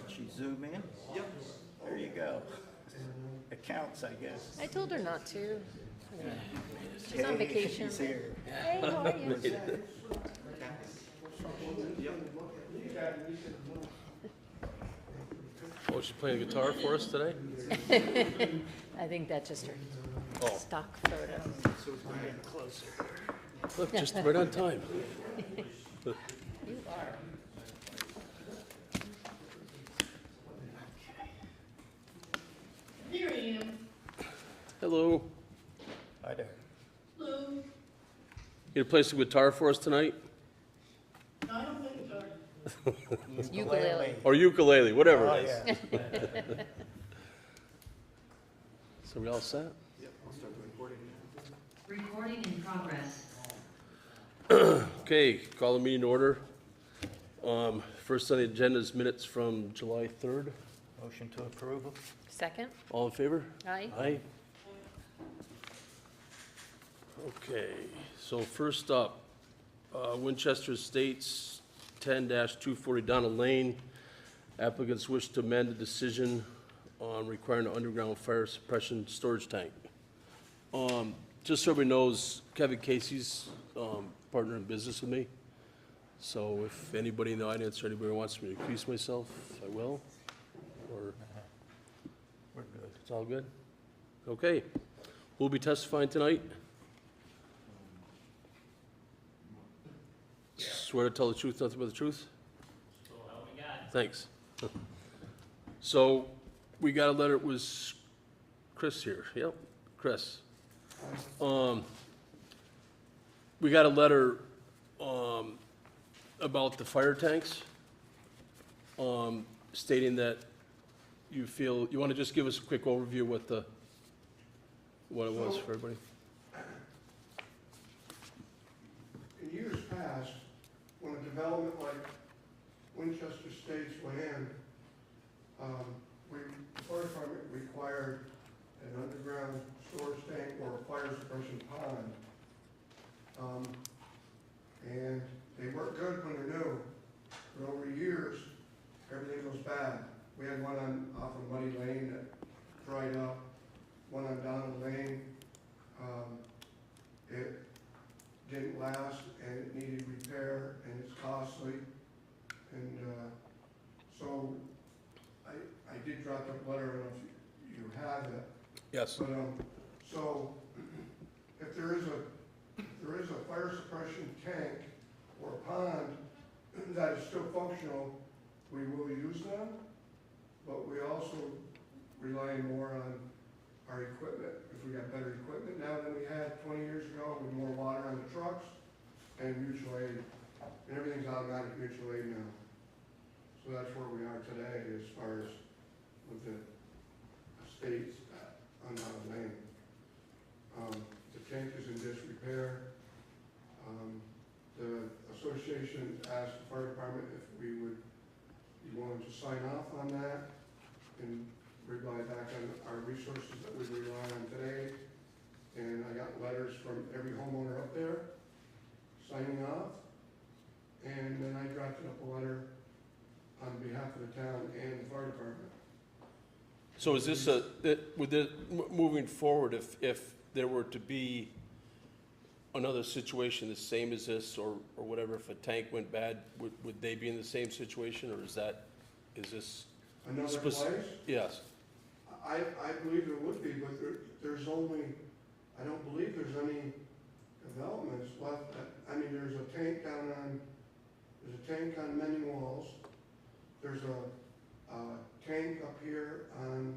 She zoom in? Yep. There you go. It counts, I guess. I told her not to. She's on vacation. She's here. Hey, how are you? Oh, she's playing guitar for us today? I think that's just her Oh, stock photo. look, just right on time. You are. Here I am. Hello. Hi there. Hello. You gonna play some guitar for us tonight? No, I don't play guitar. Ukulele. Or ukulele, whatever Oh, it is. yeah. So we all set? Recording in progress. Okay, call the meeting to order. First on the agenda is minutes from July 3rd. Motion to approve. Second? All in favor? Aye. Aye. Okay, so first up, Winchester Estates, 10-240 Donald Lane. Applicants wish to amend the decision on requiring an underground fire suppression storage tank. Just so everybody knows, Kevin Casey's partner in business with me. So if anybody in the audience or anybody wants me to recuse myself, I will. Or We're good. it's all good? Okay. Who'll be testifying tonight? Swear to tell the truth, nothing but the truth? Thanks. So, we got a letter, it was Chris here, yep, Chris. We got a letter, about the fire tanks, stating that you feel, you wanna just give us a quick overview what it was for everybody? In years past, when a development like Winchester Estates went in, the fire department required an underground storage tank or a fire suppression pond. And they weren't good when they're new, but over years, everything goes bad. We had one off of Muddy Lane that dried up, one on Donald Lane. It didn't last and it needed repair and it's costly. And so I did drop up a letter, I don't know if you have it. Yes. But, so if there is a fire suppression tank or a pond that is still functional, we will use them, but we also rely more on our equipment, because we got better equipment now than we had 20 years ago, with more water on the trucks and mutual aid. And everything's automatic mutual aid now. So that's where we are today as far as with the estates on Donald Lane. The tank is in disrepair. The association asked the fire department if we would be willing to sign off on that and rely back on our resources that we rely on today. And I got letters from every homeowner up there signing off. And then I drafted up a letter on behalf of the town and the fire department. So is this moving forward, if there were to be another situation the same as this, or whatever, if a tank went bad, would they be in the same situation, or is this? Another Spec- place? Yes. I believe there would be, but there's only, I don't believe there's any developments left. I mean, there's a tank on Mending Walls. There's a tank up here on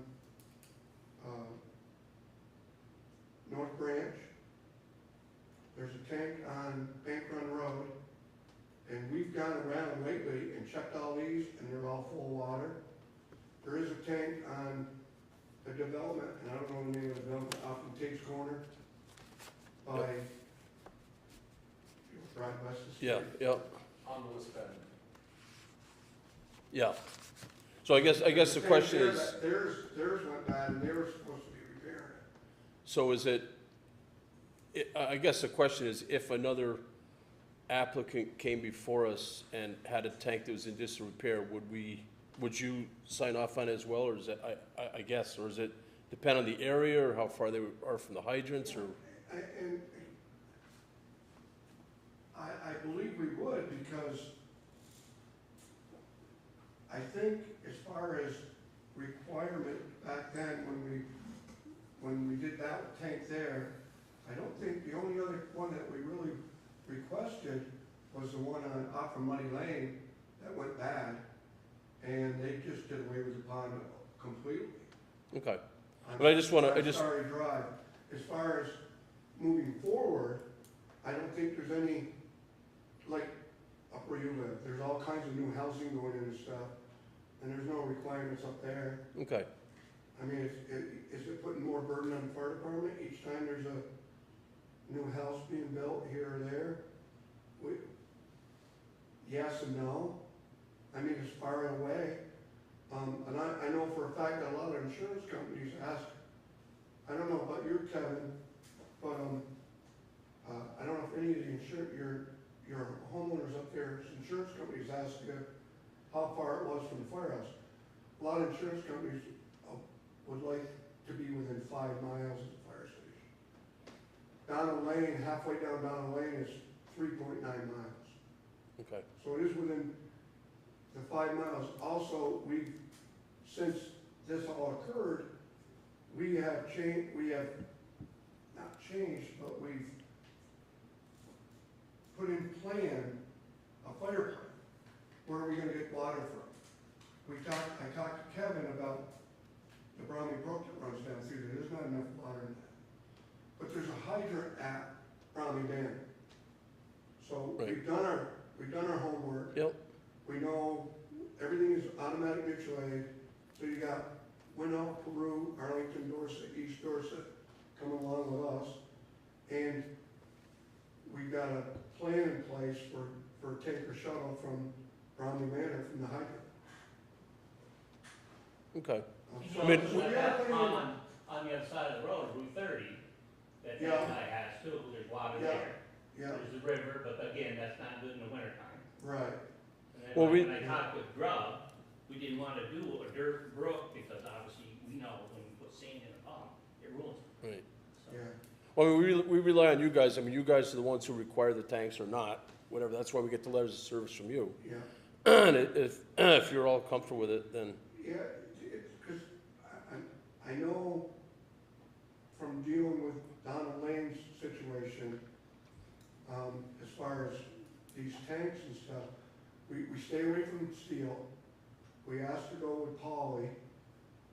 North Branch. There's a tank on Bank Run Road. And we've gone around lately and checked all these, and they're all full of water. There is a tank on the development, and I don't know the name of the development, off in Tate's Corner by Drive West of Yeah, Street. yeah, On the west end. yeah. So I guess the question is, Theirs went bad, and they were supposed to be repairing it. so is it, I guess the question is, if another applicant came before us and had a tank that was in disrepair, would we would you sign off on it as well, or is it, I guess, or is it depend on the area, or how far they are from the hydrants, or? And I believe we would, because I think as far as requirement back then, when we did that tank there, I don't think, the only other one that we really requested was the one on off of Muddy Lane that went bad, and they just did away with the pond completely. Okay, but I just wanna, Sorry, Drive. As far as moving forward, I don't think there's any, like, up where you live, there's all kinds of new housing going in and stuff, and there's no requirements up there. okay, I mean, is it putting more burden on the fire department each time there's a new house being built here or there? Yes and no. I mean, it's far away. And I know for a fact that a lot of insurance companies ask, I don't know about you, Kevin, but, I don't know if any of the your homeowners up there's insurance companies ask you how far it was from the firehouse. A lot of insurance companies would like to be within 5 miles of the fire station. Donald Lane, halfway down Donald Lane is 3.9 miles. okay, So it is within the 5 miles. Also, since this all occurred, we have not changed, but we've put in plan a fire plan. Where are we gonna get water from? I talked to Kevin about the Bromley Brook that runs down through there. There's not enough water in that. But there's a hydrant at Bromley Dam. So Right. we've done our homework. yep, We know everything is automatic mutual aid. So you got Winnow, Peru, Arlington, Dorset, East Dorset coming along with us. And we've got a plan in place for tanker shuttle from Bromley Manor from the hydrant. okay, You I mean- know, there's that pond on the other side of the road, Route 30, that Yeah. that guy has too, there's water Yeah. there. Yeah, There's the river, but again, that's not good in the wintertime. right. And then Well, when I talked with Grubb, we didn't want to do a dirt brook, because obviously, we know when you put sand in a pond, it ruins it. right. So, Yeah. Well, we rely on you guys, I mean, you guys are the ones who require the tanks or not, whatever, that's why we get the letters of service from you. Yeah. And if you're all comfortable with it, then, Yeah, because I know from dealing with Donald Lane's situation, as far as these tanks and stuff, we stay away from steel. We asked to go with poly,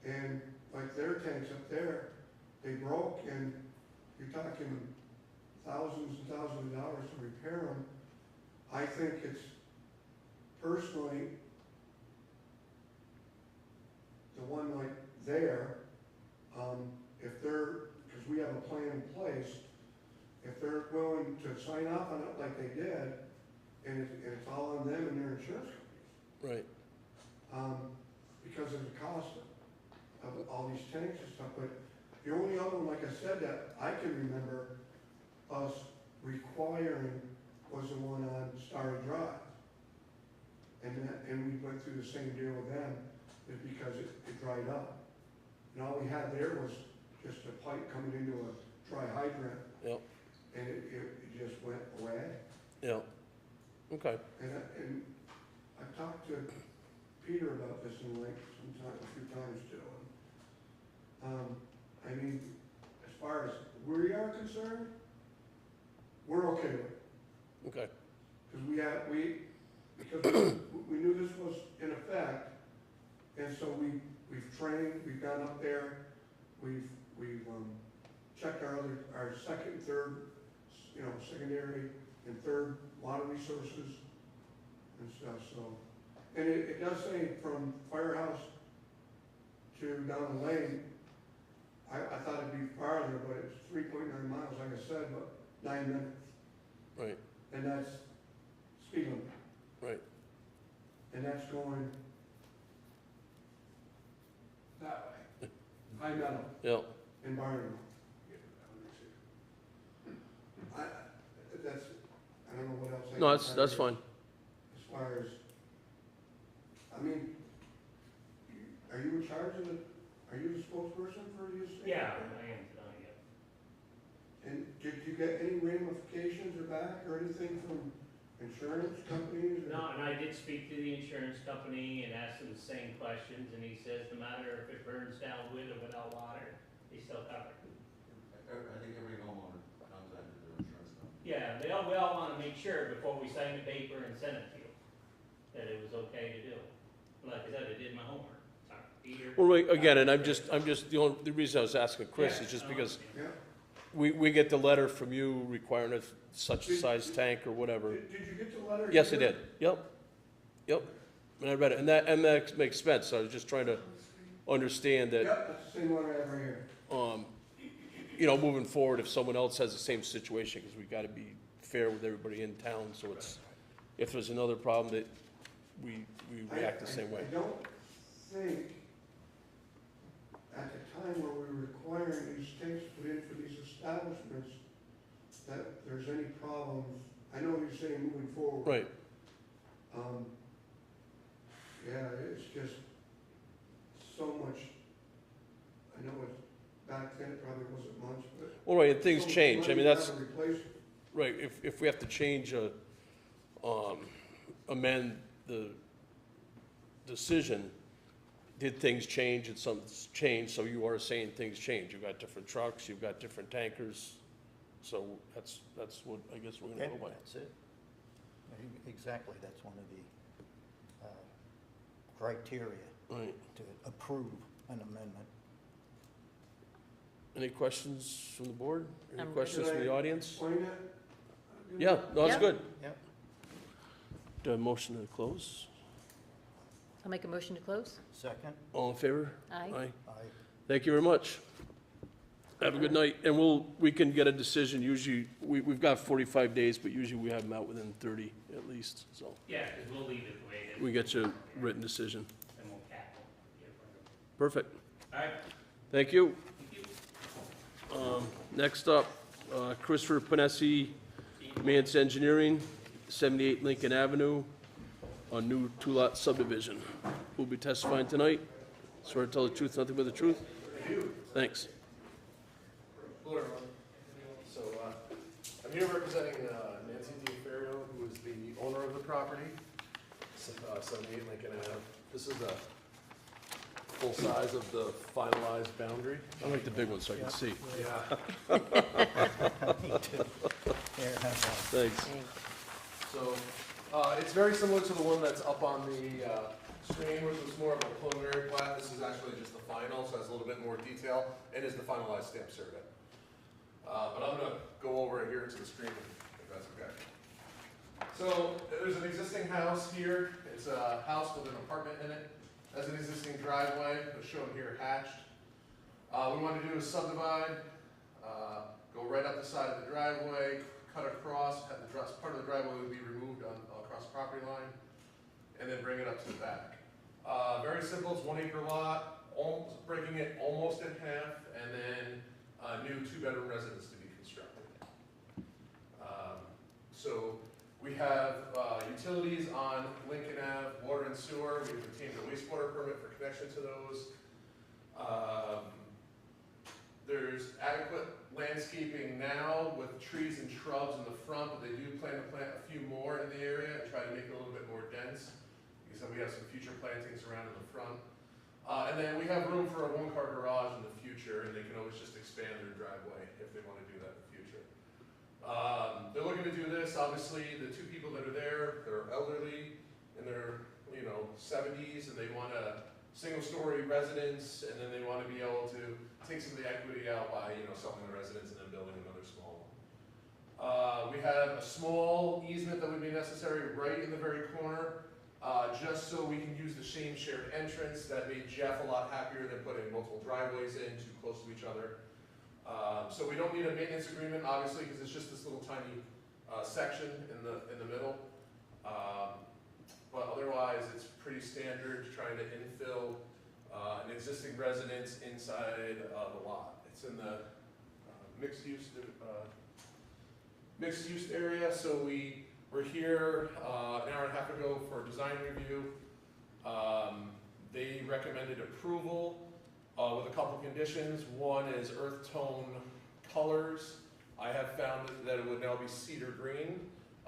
and like their tanks up there, they broke, and you're talking thousands and thousands of dollars to repair them. I think it's personally, the one like there, if they're, because we have a plan in place, if they're willing to sign off on it like they did, and it's all on them and their insurance companies, right, because of the cost of all these tanks and stuff, but the only other one, like I said, that I can remember us requiring was the one on Starry Drive. And we went through the same deal with them, is because it dried up. And all we had there was just a pipe coming into a dry hydrant, yep, and it just went away. yep, okay, And I've talked to Peter about this in like a few times too. I mean, as far as we are concerned, we're okay with it. okay, Because we knew this was in effect, and so we've trained, we've gone up there, we've checked our second and third, secondary and third water resources and stuff, so. And it does say from firehouse to down the lane, I thought it'd be farther, but it's 3.9 miles, like I said, but 9 minutes, right, and that's speed limit. right, And that's going that way, High Meadow yep, and Barnum. I don't know what else I can no, tell that's you fine, as far as, I mean, Are you in charge of it? Are you the spokesperson for the estate? Yeah, I am tonight, yeah. And did you get any ramifications or back or anything from insurance companies? or- No, and I did speak to the insurance company and asked them the same questions, and he says no matter if it burns down with or without water, they still cover it. I think every homeowner contacted their insurance company. Yeah, we all wanna make sure before we sign the paper and send it to you, that it was okay to do. Like I said, I did my homework. Sorry, Peter. Well, wait, again, and I'm just, the reason I was asking Chris Yeah, is just I because Yeah. we get the letter from you requiring a such a size tank or whatever. Did you get the letter? Yes, I did, yep, and I read it, and that makes sense, so I was just trying to understand that, Yep, that's the same one I have right here. you know, moving forward, if someone else has the same situation, because we gotta be fair with everybody in town, so it's, if there's another problem, that we react the same way. I don't think at the time where we were requiring these tanks put in for these establishments, that there's any problems. I know you're saying moving forward. Right, Yeah, it's just so much, I know it's, back then it probably wasn't much, but. well, right, and things so much change, I money mean, that's, to replace it. right, if we have to change amend the decision, did things change and something's changed, so you are saying things change, you've got different trucks, you've got different tankers, so that's what I guess we're gonna Okay, go by. that's it. Exactly, that's one of the criteria Right, to approve an amendment. any questions from the board? Any I'm questions from the audience? Explain that? Yeah, no, it's Yeah. good. Yep. Do I have a motion to close? I'll make a motion to close. Second? Oh. All in favor? Aye. Aye. Thank you very much. Have a good night, and we can get a decision, usually, we've got 45 days, but usually we have them out within 30 at least, so Yeah, because we'll leave it the way it is. we get you a written decision. And we'll cap it. Get it from them. Perfect. All right, Thank you. thank you. Next up, Christopher Panesi, Mance Engineering, 78 Lincoln Avenue, a new two-lot subdivision. Will be testifying tonight. Swear to tell the truth, nothing but the truth? Thanks. Hello, everyone. So, I'm here representing Nancy DiFerro, who is the owner of the property, 78 Lincoln Ave. This is a full size of the finalized boundary. I like the big one so I can see. Yeah. Here, have that. Thanks. Thanks. So, it's very similar to the one that's up on the screen, which was more of a preliminary plat. This is actually just the final, so it has a little bit more detail, and is the finalized stamp survey. But I'm gonna go over it here to the screen, if that's okay. So, there's an existing house here. It's a house with an apartment in it. Has an existing driveway, as shown here hatched. What we want to do is subdivide, go right up the side of the driveway, cut across, have the part of the driveway would be removed across the property line, and then bring it up to the back. Very simple, it's 1 acre lot, breaking it almost in half, and then a new 2-bedroom residence to be constructed. So we have utilities on Lincoln Ave, water and sewer. We've obtained a wastewater permit for connection to those. There's adequate landscaping now with trees and shrubs in the front, but they do plan to plant a few more in the area and try to make it a little bit more dense. Like I said, we have some future plantings around in the front. And then we have room for a 1-car garage in the future, and they can always just expand their driveway if they want to do that in the future. They're looking to do this, obviously, the 2 people that are there, they're elderly, in their, 70s, and they want a single-story residence, and then they want to be able to take some of the equity out by, selling the residence and then building another small one. We have a small easement that would be necessary right in the very corner, just so we can use the same shared entrance. That made Jeff a lot happier than putting multiple driveways in too close to each other. So we don't need a maintenance agreement, obviously, because it's just this little tiny section in the middle. But otherwise, it's pretty standard, trying to infill an existing residence inside the lot. It's in the mixed use area, so we're here an hour and a half ago for a design review. They recommended approval with a couple conditions. One is earth tone colors. I have found that it would now be cedar green.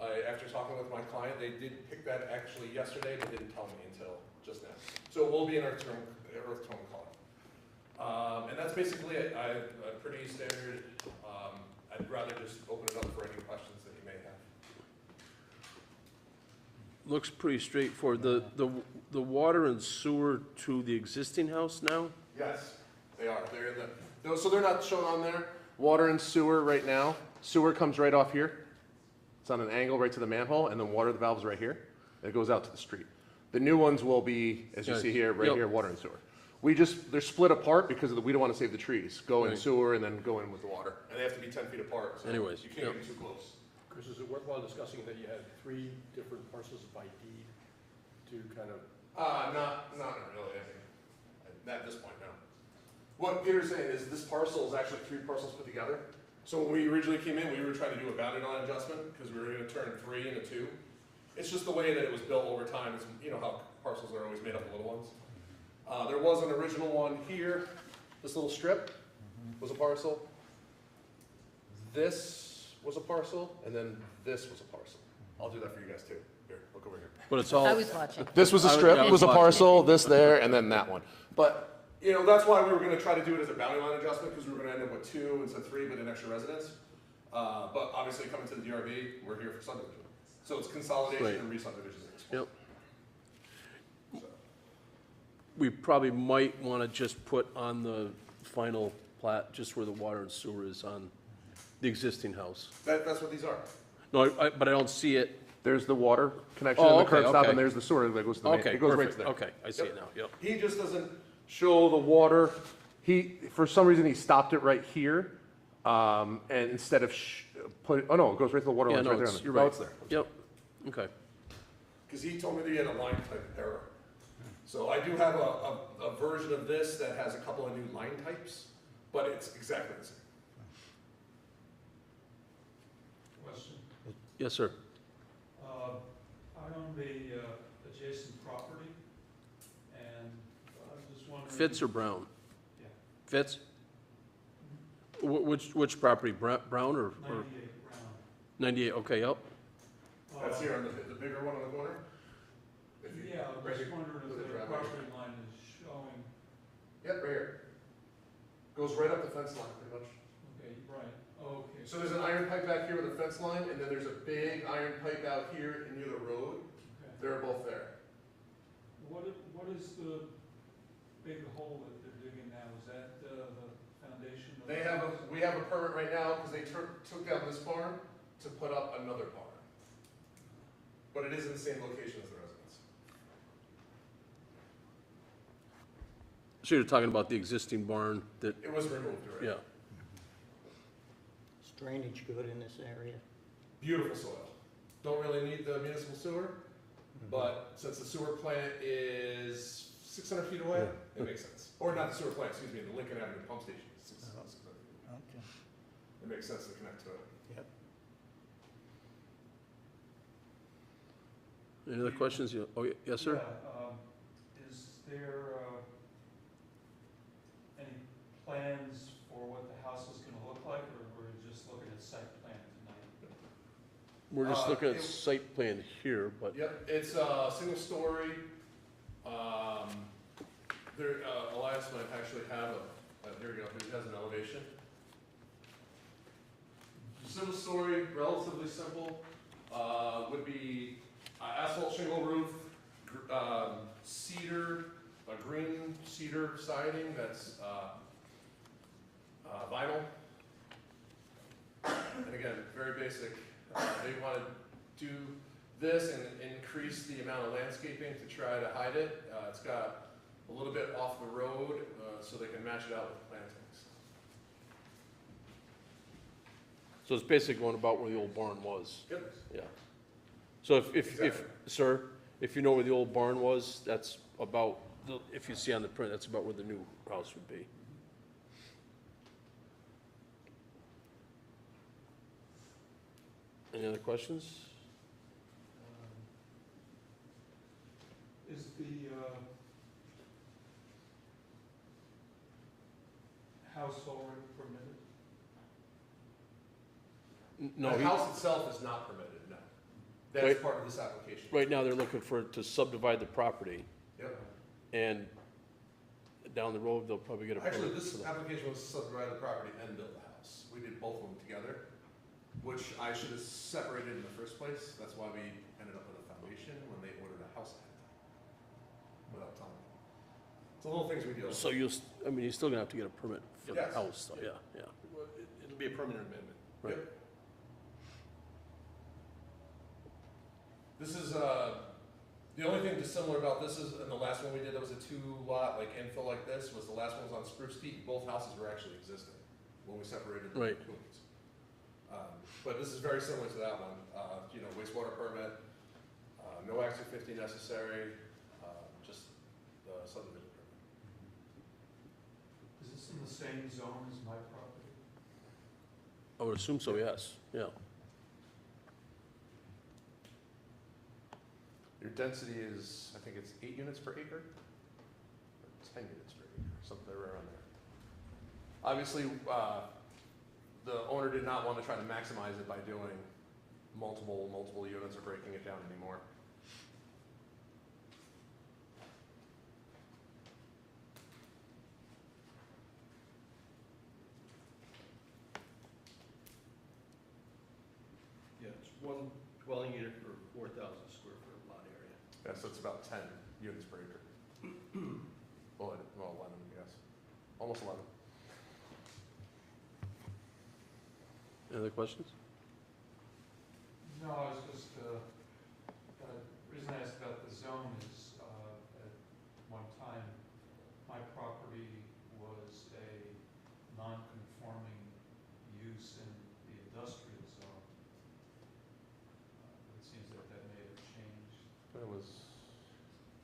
After talking with my client, they did pick that actually yesterday, but didn't tell me until just now. So it will be an earth tone color. And that's basically it. Pretty standard. I'd rather just open it up for any questions that you may have. Looks pretty straightforward. The water and sewer to the existing house now? Yes, they are. They're in the, so they're not shown on there. Water and sewer right now. Sewer comes right off here. It's on an angle right to the manhole, and then water, the valve's right here. It goes out to the street. The new ones will be, as you see here, right Yep. here, water and sewer. They're split apart because we don't want to save the trees. Go in Right. sewer and then go in with the water. And they have to be 10 feet apart, so Anyways, you can't yep. get too close. Chris, is it worthwhile discussing that you had 3 different parcels by deed to kind of, Not really, I think, at this point, no. What Peter's saying is this parcel is actually 3 parcels put together. So when we originally came in, we were trying to do a boundary line adjustment because we were gonna turn 3 into 2. It's just the way that it was built over time. It's, you know how parcels are always made up of little ones. There was an original one here. This little strip was a parcel. This was a parcel, and then this was a parcel. I'll do that for you guys too. Here, look over here. But it's all. I was watching. This was a I was- strip, yeah, I was a was watching. parcel, this there, and then that one. But, you know, that's why we were gonna try to do it as a boundary line adjustment, because we were gonna end up with 2 instead of 3, but an extra residence. But obviously, coming to the DRB, we're here for subdivision. So it's consolidation Right. and re-subdivision at this point. Yep. We probably might want to just put on the final plat, just where the water and sewer is on the existing house. That's what these are. No, but I don't see it. There's the water connection Oh, and the okay, curb stop, okay. and there's the sewer that goes to the main. Okay, It goes right perfect. to there. Okay, I see Yep. it now, yep. He just doesn't show the water. For some reason, he stopped it right here. And instead of oh no, it goes right to the water Yeah, line no, right there. it's, you're No, right. it's there. Yep, okay. Because he told me that he had a line type error. So I do have a version of this that has a couple of new line types, but it's exactly the same. Question. Yes, sir. I own the adjacent property, and I was just wondering. Fitz or Brown? Yeah. Fitz? Which property, Brown or? 98 Brown. 98, okay, yep. That's here on the bigger one on the corner. If you- Yeah, I right was here. just wondering Look at if the driveway. property line is showing, Yep, right here. Goes right up the fence line, pretty much. okay, right, okay. So there's an iron pipe back here with a fence line, and then there's a big iron pipe out here near the road. Okay. They're both there. What is the big hole that they're digging now? Is that the foundation of? They the have house? we have a permit right now because they took down this barn to put up another barn. But it is in the same location as the residence. So you're talking about the existing barn that, It was removed already. yeah. Is drainage good in this area? Beautiful soil. Don't really need the municipal sewer, but since the sewer plant is 600 feet away, it makes sense. Or not the sewer plant, excuse me, the Lincoln Avenue pump station is 600 feet. Okay. It makes sense to connect to it. Yep. Any other questions? Oh, yes, sir? Yeah, is there any plans for what the house is gonna look like, or we're just looking at site plan tonight? We're just looking at it- site plan here, but, Yep, it's a single story. Elias might actually have here we go, it has an elevation. Single story, relatively simple, would be asphalt shingle roof, cedar, a green cedar siding that's vinyl. And again, very basic. They want to do this and increase the amount of landscaping to try to hide it. It's got a little bit off the road, so they can match it out with plantings. so it's basically going about where the old barn was. Yep. Yeah. So if, Exactly. sir, if you know where the old barn was, that's about, if you see on the print, that's about where the new house would be. Any other questions? Is the house already permitted? No, The he- house itself is not permitted, no. That's Right. part of this application. right now they're looking to subdivide the property, Yep. and down the road, they'll probably get a Actually, permit. this for that. application was to subdivide the property and build the house. We did both of them together, which I should have separated in the first place. That's why we ended up with a foundation when they ordered a house ahead of time, without telling me. It's the little things we deal with. So you're still gonna have to get a permit for the Yes. house, so, yeah, yeah. Well, it'll be a permanent amendment. Right. Yep. This is, the only thing dissimilar about this is, and the last one we did, that was a two-lot, like infill like this, was the last one was on Spruce Teak. Both houses were actually existing when we separated the Right. rooms. But this is very similar to that one, wastewater permit, no Act 250 necessary, just the subdivision permit. Is this in the same zone as my property? I would assume so, yes, yeah. Your density is, I think it's 8 units per acre, or 10 units per acre, something around there. Obviously, the owner did not want to try to maximize it by doing multiple units or breaking it down anymore. Yeah, it's one dwelling unit per 4,000 square foot lot area. Yeah, so it's about 10 units per acre. Well, 11, I guess. Almost 11. Any other questions? No, I was just, the reason I asked about the zone is, at one time, my property was a non-conforming use in the industrial zone. It seems that that may have changed. It was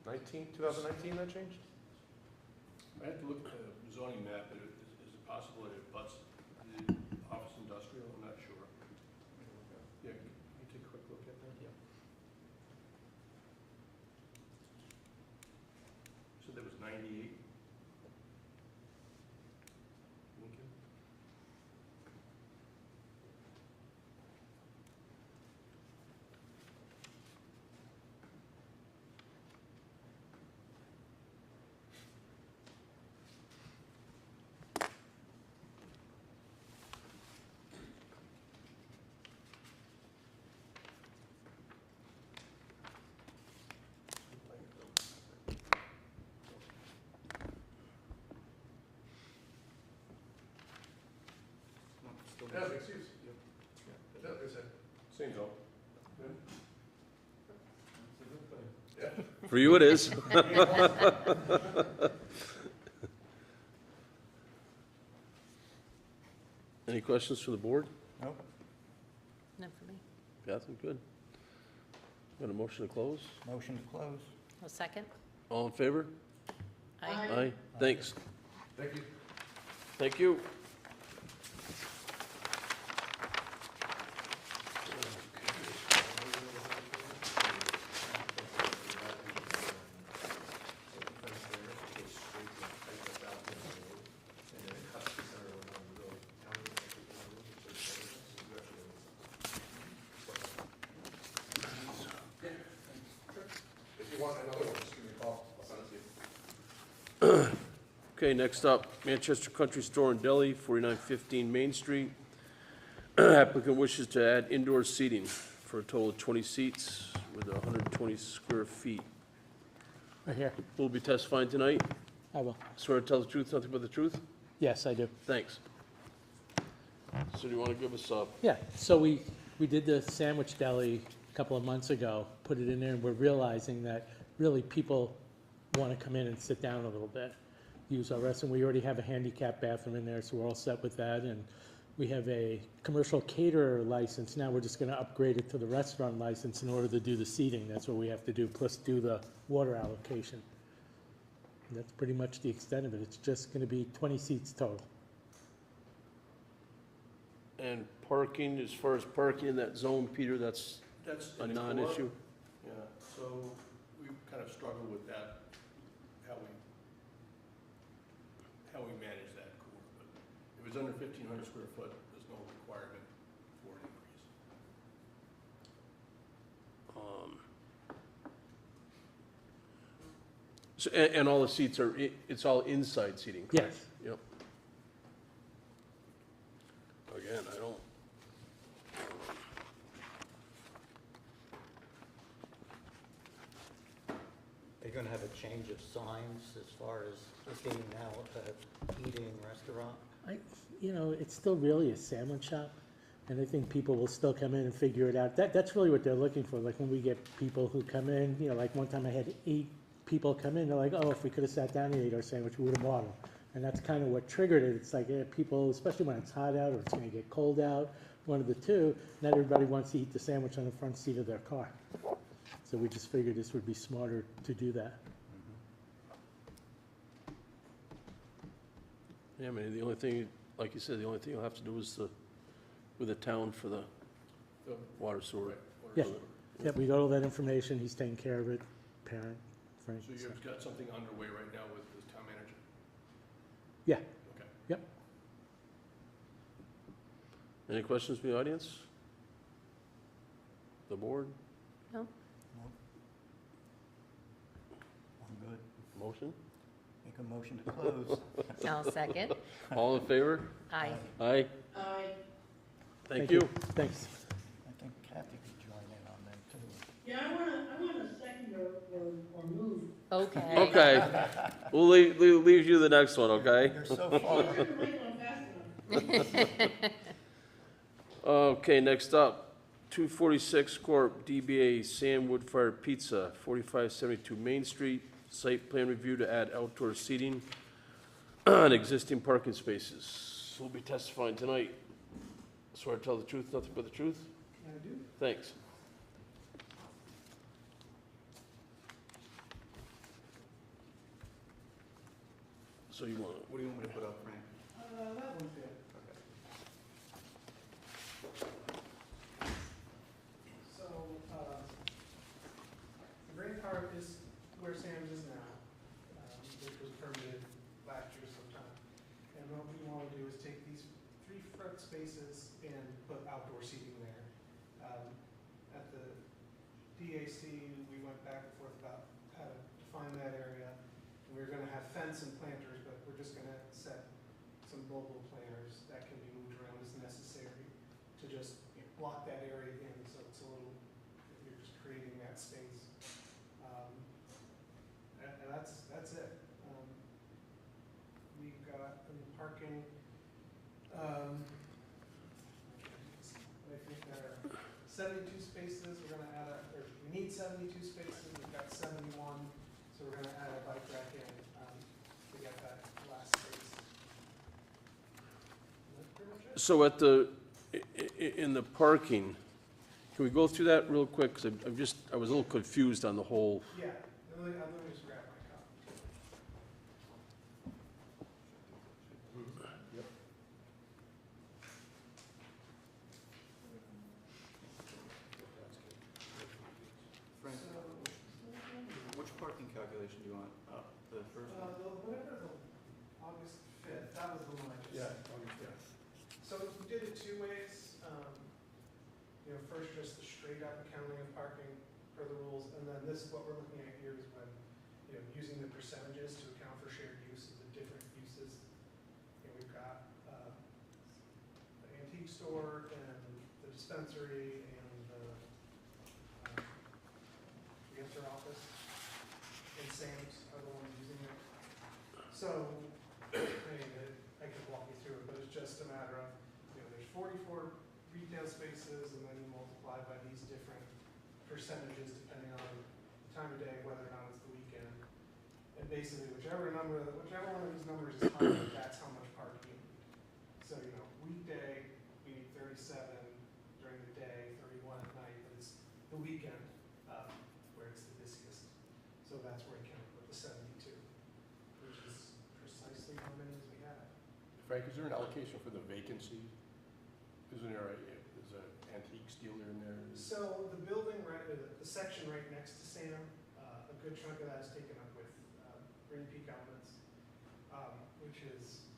2019 that changed? I have to look at the zoning map, but is it possible that it butts the office industrial? I'm not sure. Yeah, can you take a quick look at that? Yeah. So that was 98? Lincoln? Yeah, mixed use. Yeah, it's Same zone. Yeah. For you it is. Any questions from the board? Nope. None for me. Catherine, good. Got a motion to close? Motion to close. A second? All in favor? Aye. Aye. Thanks. Thank you. Thank you. If you want another one, just give me a call. I'll send it to you. Okay, next up, Manchester Country Store and Deli, 4915 Main Street. Applicant wishes to add indoor seating for a total of 20 seats with 120 square feet. Right here. Will be testifying tonight. I will. Swear to tell the truth, nothing but the truth? Yes, I do. Thanks. So do you want to give us a, Yeah, so we did the sandwich deli a couple of months ago, put it in there, and we're realizing that really people want to come in and sit down a little bit, use our restroom. We already have a handicap bathroom in there, so we're all set with that. And we have a commercial caterer license. Now we're just going to upgrade it to the restaurant license in order to do the seating. That's what we have to do, plus do the water allocation. And that's pretty much the extent of it. It's just going to be 20 seats total. and parking, as far as parking in that zone, Peter, that's That's a in the core. non-issue? Yeah, so we kind of struggle with that, how we manage that core. But it's under 1,500 square foot, there's no requirement for an increase. So, and all the seats are, it's all inside seating, correct? Yes. Yep. Again, I don't. Are you gonna have a change of signs as far as it being now a eating restaurant? It's still really a sandwich shop, and I think people will still come in and figure it out. That's really what they're looking for. Like when we get people who come in, like one time I had 8 people come in, they're like, oh, if we could have sat down and ate our sandwich, we would have bought them. And that's kind of what triggered it. It's like people, especially when it's hot out or it's going to get cold out, one of the two, not everybody wants to eat the sandwich on the front seat of their car. So we just figured this would be smarter to do that. Yeah, I mean, the only thing, like you said, the only thing you'll have to do is with the town for the The- water sewer. Right, water Yeah. sewer. Yeah, we got all that information. He's taking care of it, parent, Frank. So you've got something underway right now with the town manager? Yeah. Okay. Yep. Any questions from the audience? The board? No? I'm good. Motion? Make a motion to close. I'll second. All in favor? Aye. Aye. Thank you. Thanks. I think Kathy could join in on that too. Yeah, I want a second or move. Okay. Okay. We'll leave you the next one, okay? You're so far. I couldn't write one fast enough. Okay, next up, 246 Corp. DBA Sam Woodfire Pizza, 4572 Main Street. Site plan review to add outdoor seating on existing parking spaces. We'll be testifying tonight. Swear to tell the truth, nothing but the truth? I do. Thanks. So you want, What do you want me to put up, Frank? That one's good. So, the green part is where Sam's is now, which was permitted last year sometime. And what we want to do is take these 3 front spaces and put outdoor seating there. At the DAC, we went back and forth about how to define that area. We were gonna have fence and planters, but we're just gonna set some mobile planters that can be moved around as necessary to just block that area in, so it's a little, you're just creating that space. And that's it. We've got in the parking, I think there are 72 spaces, we're gonna add or we need 72 spaces, we've got 71, so we're gonna add a bike rack in, to get that last space. That's pretty much it. so at in the parking, can we go through that real quick? Because I was a little confused on the whole. Yeah, let me just grab my copy. Frank, which parking calculation do you want? The first one? Whatever the August 5th, that was the one I just. So we did it 2 ways. First just the straight up accounting of parking per the rules, and then this, what we're looking at here is when, using the percentages to account for shared use of the different uses. We've got the antique store and the dispensary and the realtor office and Sam's are the ones using it. So, I can walk you through it, but it's just a matter of, there's 44 retail spaces, and then you multiply by these different percentages depending on the time of day, whether or not it's the weekend. And basically, whichever one of these numbers is higher, that's how much parking you need. So, weekday, we need 37 during the day, 31 at night, but it's the weekend where it's the busiest. So that's where you came up with the 72, which is precisely how many as we have. Frank, is there an allocation for the vacancy? Isn't there is an antique dealer in there? So the building, the section right next to Sam, a good chunk of that is taken up with Green Peak Elements, which is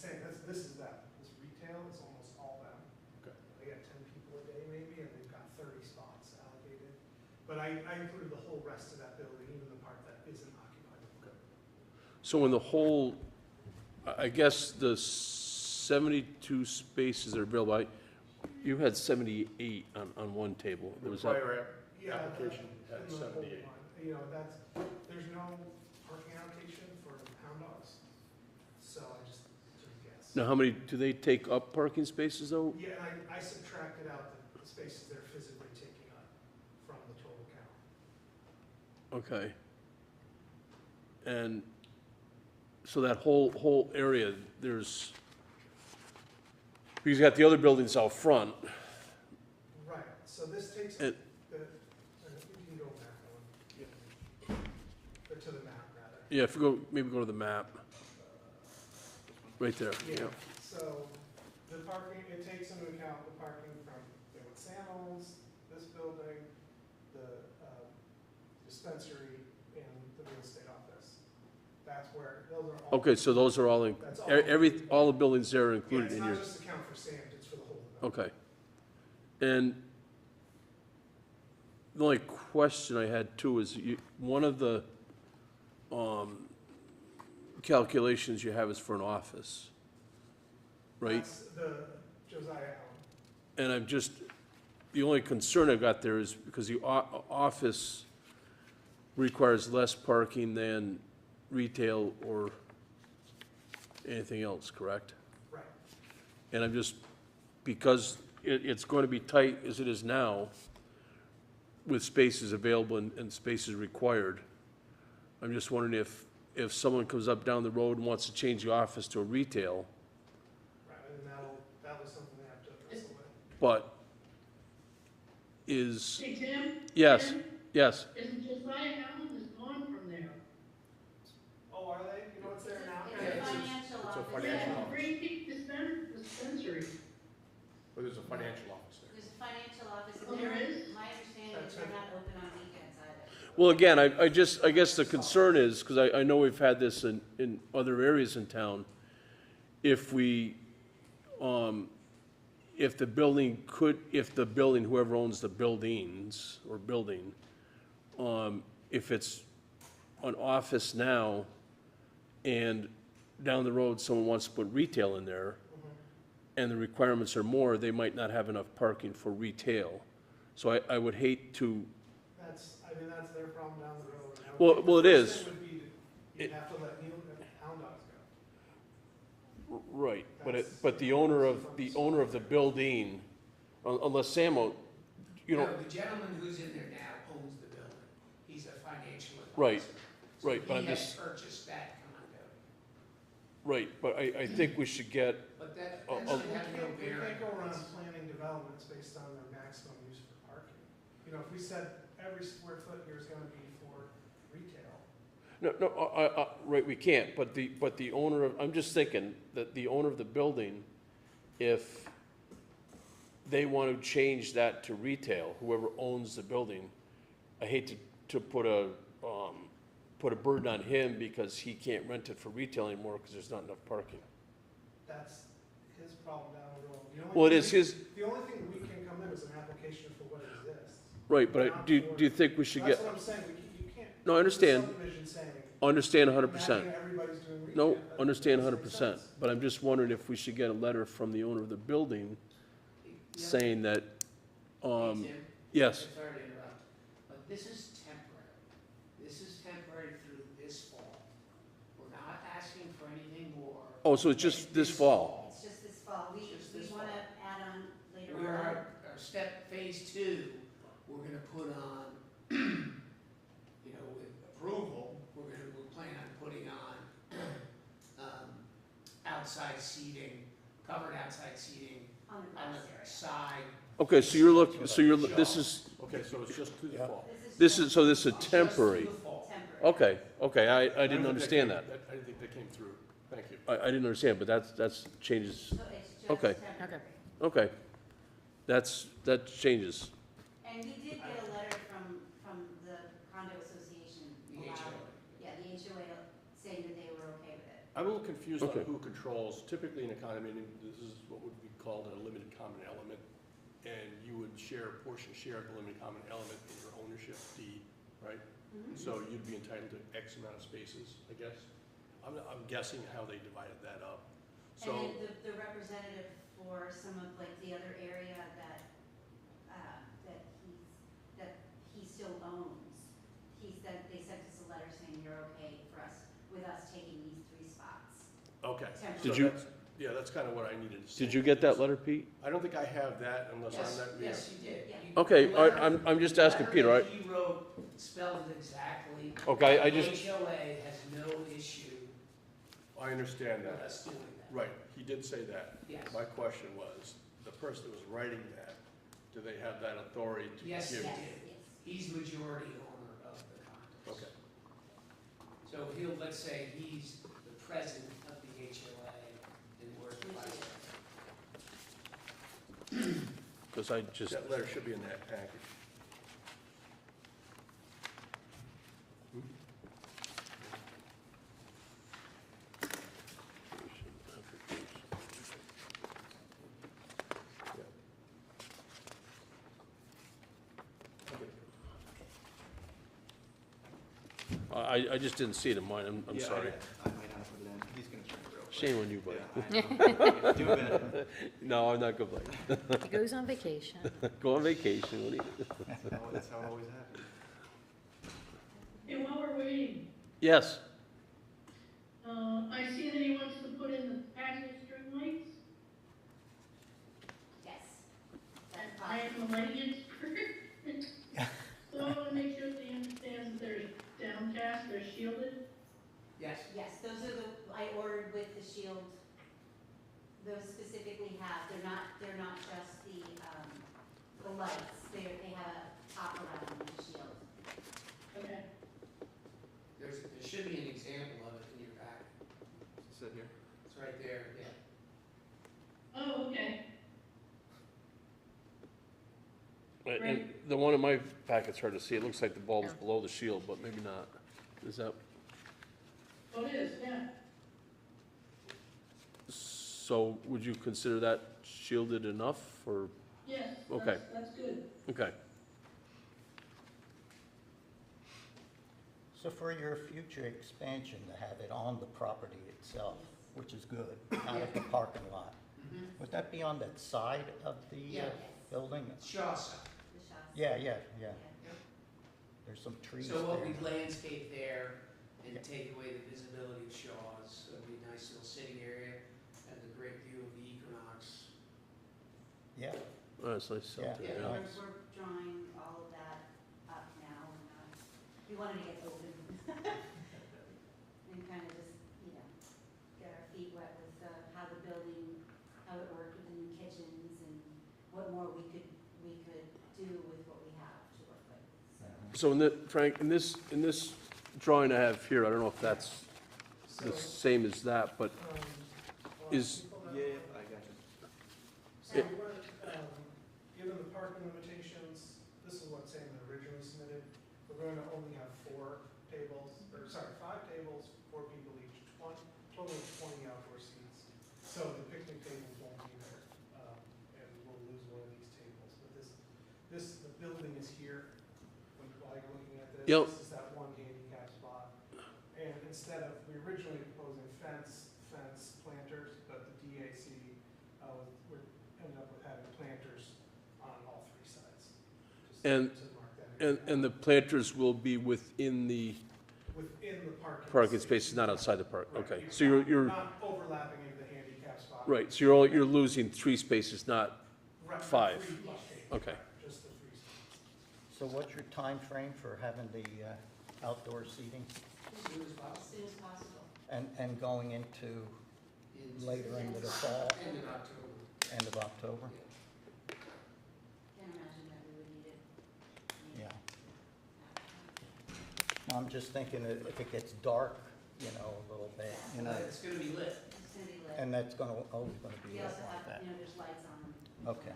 saying, this is them. This retail is almost all them. Okay. They got 10 people a day maybe, and they've got 30 spots allocated. But I included the whole rest of that building, even the part that isn't occupied. So in the whole, I guess the 72 spaces that are available, you had 78 on one table. There was that, Prior Yeah, application had in the whole 78. one. You know, there's no parking allocation for hound dogs, so I just took a guess. now how many, do they take up parking spaces though? Yeah, and I subtracted out the spaces they're physically taking up from the total count. Okay. And so that whole area, there's, because you got the other buildings out front, Right, so this takes and, you can go back one. Or to the map, rather. yeah, if we go, maybe go to the map. Right there, yeah. So the parking, it takes into account the parking from what Sam owns, this building, the dispensary, and the real estate office. That's where, those are all. Okay, so those are all, That's all. all the buildings there are Yeah, included it's in not your, just the count for Sam, it's for the whole development. okay. And the only question I had too is, one of the, calculations you have is for an office, right? That's the Josiah Allen. And I'm just, the only concern I've got there is because the office requires less parking than retail or anything else, correct? Right. And I'm just, because it's going to be tight as it is now, with spaces available and spaces required, I'm just wondering if someone comes up down the road and wants to change the office to a retail, Right, and that was something they have to wrestle with. but is, Hey, Tim? yes, Tim? yes. Isn't Josiah Allen is gone from there? Oh, are they? You know what's there now? It's a financial It's a office. financial there. office. Free dispensary. Well, there's a financial office there. There's a financial office, Oh, and there they're, is? my understanding is they're not open on weekends either. Well, again, I guess the concern is, because I know we've had this in other areas in town, if we, if the building, whoever owns the buildings or building, if it's an office now and down the road someone wants to put retail in there and the requirements are more, they might not have enough parking for retail. So I would hate to, That's their problem down the road. Well, it The is. first thing would be you'd have to let hound dogs go. right, but the owner of the building, unless Sam, you know, No, the gentleman who's in there now owns the building. He's a financial advisor. Right, So right, but I'm He has just, purchased that condo. right, but I think we should get, But that Oh, should oh. have no We bearing. can't go on around this. planning developments based on their maximum use for parking. You know, if we said every square foot here is gonna be for retail. no, right, we can't, but the owner of, I'm just thinking that the owner of the building, if they want to change that to retail, whoever owns the building, I hate to put a burden on him because he can't rent it for retail anymore because there's not enough parking. That's his problem down the road. The only Well, it thing is we- his, The only thing we can come in is an application for what exists. right, but do you think we should That's get, what I'm saying, you can't. No, I understand. Subdivision saying, understand 100%. imagine everybody's doing retail. No, That understand doesn't make 100%, sense. but I'm just wondering if we should get a letter from the owner of the building Yeah. saying that, Hey, Tim, yes, Sorry to interrupt, but this is temporary. This is temporary through this fall. We're not asking for anything more. oh, so it's just this fall? It's just this fall. We Just this wanna fall. add on later We on. are, our step phase 2, we're gonna put on, you know, with approval, we'll plan on putting on, outside seating, covered outside seating On the on grass the area. side. Okay, so you're looking, this is, Okay, so it's just through the fall. this is, so this is Just through temporary? the fall. Temporary. Okay, I didn't understand that. I didn't think that came through. Thank you. I didn't understand, but that's changes, So it's just Okay. temporary. okay. That changes. And we did get a letter from the condo association. The allowing- HOA. Yeah, the HOA saying that they were okay with it. I'm a little confused on Okay. who controls, typically in a condominium, this is what would be called a limited common element, and you would share a portion share of the limited common element in your ownership deed, right? So you'd be entitled to X amount of spaces, I guess. I'm guessing how they divided that up. So, And the representative for some of like the other area that, that he still owns, they sent us a letter saying you're okay for us, with us taking these 3 spots. okay. Temporary. Did So you- that's- Yeah, that's kind of what I needed to say. Did you get that letter, Pete? I don't think I have that unless Yes, I'm not. yes, you did. Yeah. You- Okay, the all right, letter- I'm just asking the Peter, letter right? that he wrote spelled it exactly. Okay, I The just, HOA has no issue I understand with that. us doing that. Right, he did say that. Yes. My question was, the person that was writing that, do they have that authority to give? Yes, he Yes, did. yes. He's majority owner of the condos. Okay. So he'll, let's say he's the president of the HOA and we're the vice president. because I just, That letter should be in that package. I just didn't see it in mine, I'm Yeah, sorry. I might not have put it in. He's gonna turn it over. Shame on you, buddy. Yeah, I know. Do it. No, I'm not complaining. He goes on vacation. Go on vacation, what do you? That's how it always happens. And while we're waiting, Yes, I see that he wants to put in the patio string lights. Yes. That's I possible. am a lighting expert. So I want to make sure that he understands that they're downcast, they're shielded. Yes. Yes, those are the, I ordered with the shield. Those specifically have, they're not just the lights, they have a top around them with a shield. Okay. There should be an example of it in your packet. Sit here. It's right there, yeah. Oh, okay. and the one in my packet's hard to see, it looks like the bulb's below the shield, but maybe not. Is that, Oh, it is, yeah. so would you consider that shielded enough, or, Yes. Okay. That's good. okay. So for your future expansion, to have it on the property itself, which is good, not at the parking lot, would that be on that side of the Yeah. building? Shaw side. The shots. Yeah. Yeah. There's some trees So what there. we'd landscape there and Yeah. take away the visibility of Shaw's, it'd be a nice little sitting area, has a great view of the Equinox. Yeah, Oh, that's nice. Yeah. something, Yeah, yeah. we're drawing all of that up now, and we wanted to get open. And kind of just, get our feet wet with how the building, how it worked with the new kitchens, and what more we could do with what we have to work with, so. So Frank, in this drawing I have here, I don't know if that's the same as that, but is, Yeah, I got you. So we're, given the parking limitations, this is what Sam had originally submitted. We're going to only have 5 tables, 4 people each, total of 20 outdoor seats. So the picnic tables won't be there, and we'll lose one of these tables. But the building is here, while you're looking at this. Yep. This is that one handicap spot. And instead of, we originally proposing fence, planters, but the DAC, we're ended up with having planters on all 3 sides. Just And- to mark that and the planters will be within the within the parking spaces, not outside the park, Right. okay. So you're, Not overlapping into the handicap spot. right, so you're losing 3 spaces, not, Right, 5. 3 plus tables, Okay. right, just the 3 spots. so what's your time frame for having the outdoor seating As soon as As possible. soon as possible. and going into later into the fall, End of October. end of October? Can't imagine that we would need it. Yeah. I'm just thinking that if it gets dark, a little bit, It's gonna be lit. It's gonna be lit. and that's always gonna be We lit also like that. have, there's lights on them. Okay. In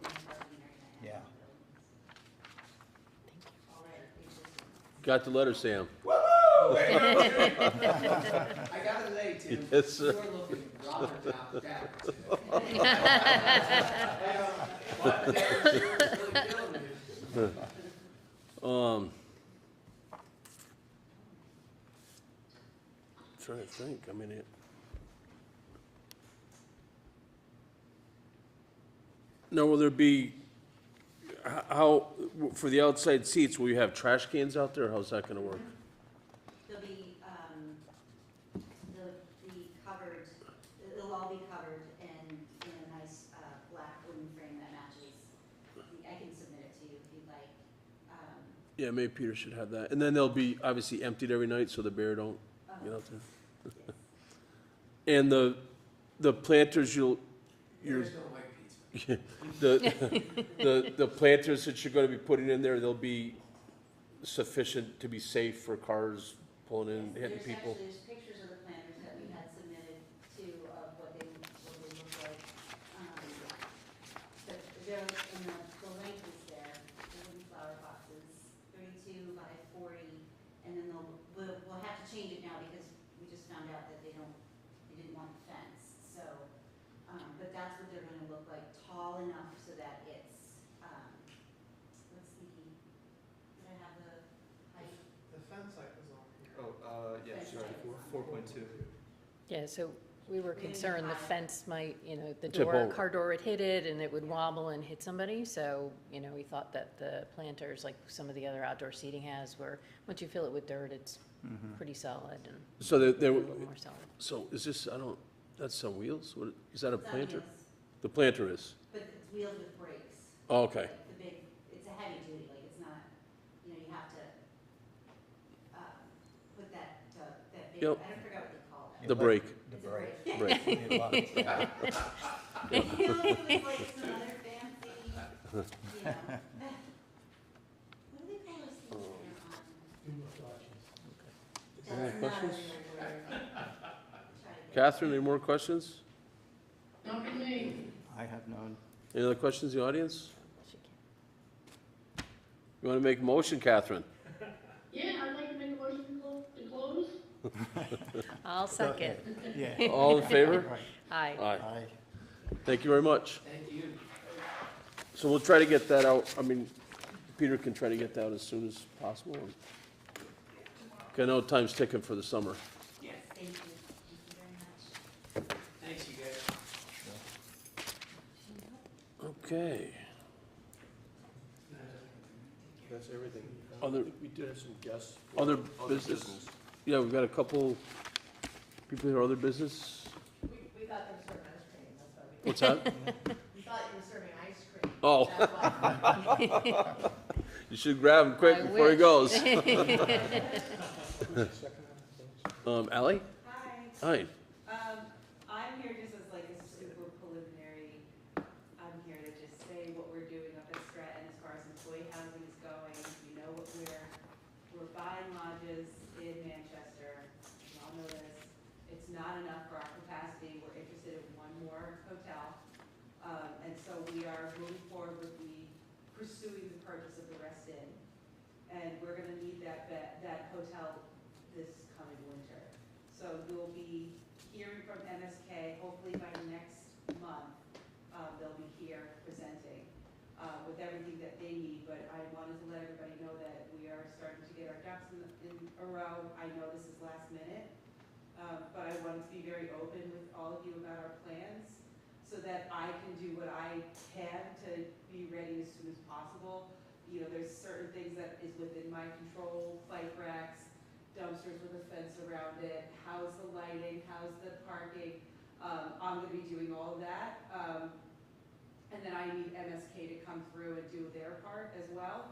the parking area and Yeah. buildings. All right, existing. got the letter, Sam. I got it are they, Tim? Yes, sir. You're looking rather backwards. Trying to think, I mean, now, will there be, how, for the outside seats, will you have trash cans out there, or how's that gonna work? They'll be covered, it'll all be covered and in a nice, black wooden frame that matches. I can submit it to you if you'd like. Yeah, maybe Peter should have that, and then they'll be obviously emptied every night, so the bear don't get out there. And the planters, you're, Bears don't like pizza. the planters that you're gonna be putting in there, they'll be sufficient to be safe for cars pulling in, hitting people? There's pictures of the planters that we had submitted to, of what they look like. But they're, and the length is there, the wooden flower boxes, 32 by 40, and then we'll have to change it now because we just found out that they didn't want the fence, so, but that's what they're gonna look like, tall enough so that it's, did I have the height? The fence height was on here. Oh, yeah, Fence sorry, height. 4.2. Yeah, so we were concerned the fence might, the Tip door, over. car door would hit it and it would wobble and hit somebody. So, we thought that the planters, like some of the other outdoor seating has, where once you fill it with dirt, it's pretty solid and So a there, little more solid. so is this, that's on wheels? What, is that a It's on planter? wheels, The planter is? but it's wheels with brakes. Oh, okay. Like the big, it's a heavy duty, like it's not, you have to, put that big, Yep. I don't forget what they call that. The brake. The It's a brake. Brake. We need a lot of stuff. It feels like some other fancy, what do they call those things that are on? Any That's not questions? a regular word. Try to get- Catherine, any more questions? Not for me. I have none. Any other questions in the audience? You wanna make a motion, Catherine? Yeah, I'd like to make a motion to close. I'll second. Yeah. All in favor? Right. Aye. Aye. Aye. Thank you very much. Thank you. So we'll try to get that out, Peter can try to get that out as soon as possible. Okay, I know time's ticking for the summer. Yes, thank you. Thank you very much. Thanks, you guys. Okay. That's everything. Other- We did have some guests. Other business? Yeah, we've got a couple people here, other business? We thought they were serving ice cream, that's why we. What's that? We thought you were serving ice cream. Oh. That's why. You should grab him quick I before he wish. goes. Ally? Hi, Hi. I'm here just as like a super preliminary, I'm here to just say what we're doing up at Stratton as far as employee housing is going. You know what we're buying lodges in Manchester, you all know this. It's not enough for our capacity, we're interested in one more hotel. And so we are moving forward with pursuing the purchase of the Rest Inn. And we're gonna need that hotel this coming winter. So we'll be hearing from MSK, hopefully by next month. They'll be here presenting with everything that they need, but I wanted to let everybody know that we are starting to get our ducks in a row. I know this is last minute, but I wanted to be very open with all of you about our plans so that I can do what I can to be ready as soon as possible. There's certain things that is within my control, bike racks, dumpsters with a fence around it, how's the lighting, how's the parking. I'm gonna be doing all of that. And then I need MSK to come through and do their part as well.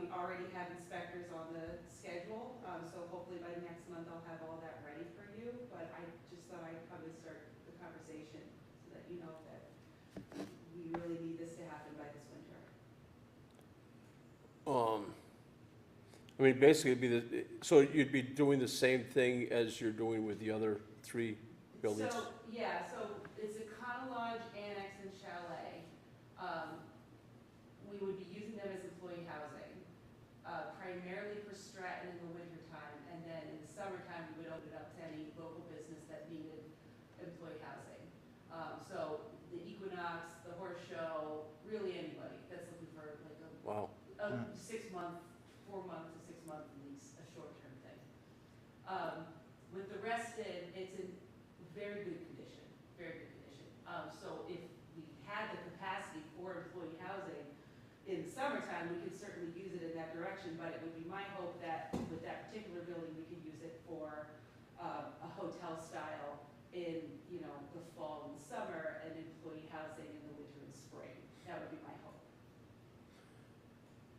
We already have inspectors on the schedule, so hopefully by next month I'll have all that ready for you. But I just thought I'd come and start the conversation so that you know that we really need this to happen by this winter. Basically, it'd be so you'd be doing the same thing as you're doing with the other 3 buildings? So it's a Econo Lodge, Annex, and Chalet. We would be using them as employee housing, primarily for Stratton in the wintertime, and then in the summertime, we would open it up to any local business very good condition. So if we had the capacity for employee housing in the summertime, we could certainly use it in that direction, but it would be my hope that with that particular building, we could use it for a hotel style in, you know, the fall and summer, and employee housing in the winter and spring. That would be my hope.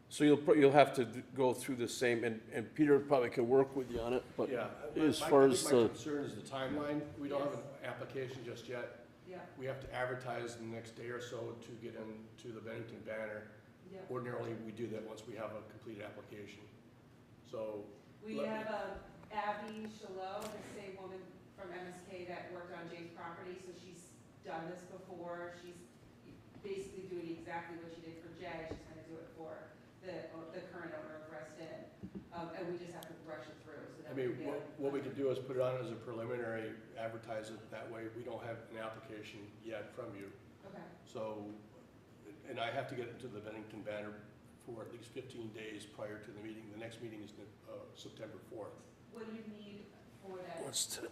So you'll have to go through the same, and Peter probably can work with you on it, but Yeah. as My- far I as think my the, concern is the timeline. We don't have an application just yet. Yeah, We have to advertise in the next day or so to get into the Bennington Banner. yeah. Ordinarily, we do that once we have a completed application. So, We Let me- have Abby Shalom, the same woman from MSK that worked on Jay's property, so she's done this before. She's basically doing exactly what she did for Jay, she's gonna do it for the current owner of Rest Inn. And we just have to rush it through, so I that mean, we get. what we could do is put it on as a preliminary, advertise it that way. We don't have an application yet from you. Okay, So, and I have to get into the Bennington Banner for at least 15 days prior to the meeting. The next meeting is September 4th. what do you need for that? so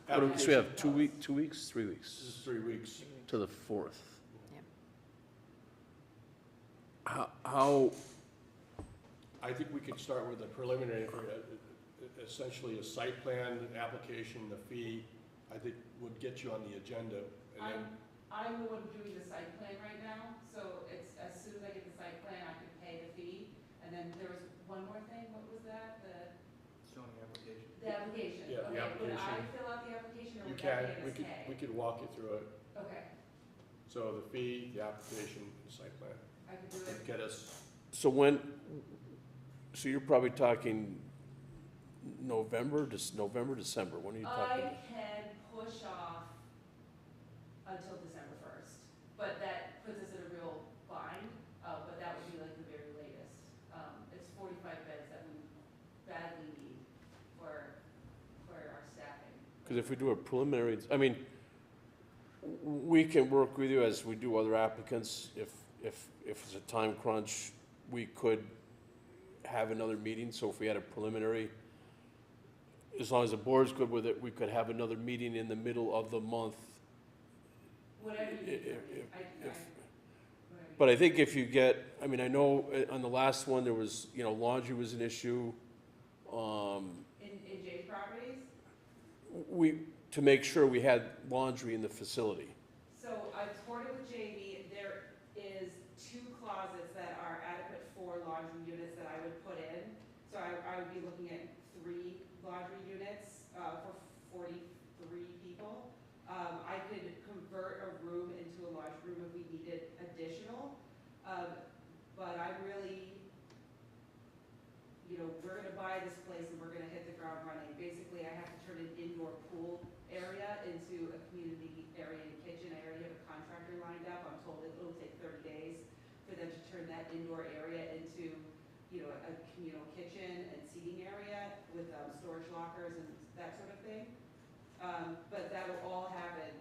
we have 2 weeks, 3 This weeks, is 3 weeks. to the 4th. Yep. How, I think we could start with a preliminary, essentially a site plan, an application, the fee, I think would get you on the agenda. And then, I'm the one doing the site plan right now, so it's, as soon as I get the site plan, I can pay the fee. And then there was one more thing, what was that? Zoning application. The application. Yeah, the Okay, would I application. fill out the application or you would can, that be MSK? we could walk you through it. Okay, So the fee, the application, the site plan, I can do it. get us, so so you're probably talking November, December, when are you talking? I can push off until December 1st, but that puts us in a real bind, but that would be like the very latest. It's 45 beds that we badly need for our staffing. Because if we do a preliminary, I mean, we can work with you as we do other applicants. If it's a time crunch, we could have another meeting. So if we had a preliminary, as long as the board's good with it, we could have another meeting in the middle of the month. Whatever you need from me. If- whatever But I think if you get, I mean, I know on the last one, there was, laundry was an issue. In Jay's properties? To make sure we had laundry in the facility. So I toured it with Jamie, there is 2 closets that are adequate for laundry units that I would put in. So I would be looking at 3 laundry units, for 43 people. I could convert a room into a laundry room if we needed additional. But I'm really, we're gonna buy this place and we're gonna hit the ground running. Basically, I have to turn an indoor pool area into a community area and kitchen. I already have a contractor lined up. I'm told it'll take 30 days for them to turn that indoor area into, a communal kitchen and seating area with storage lockers and that sort of thing. But that'll all happen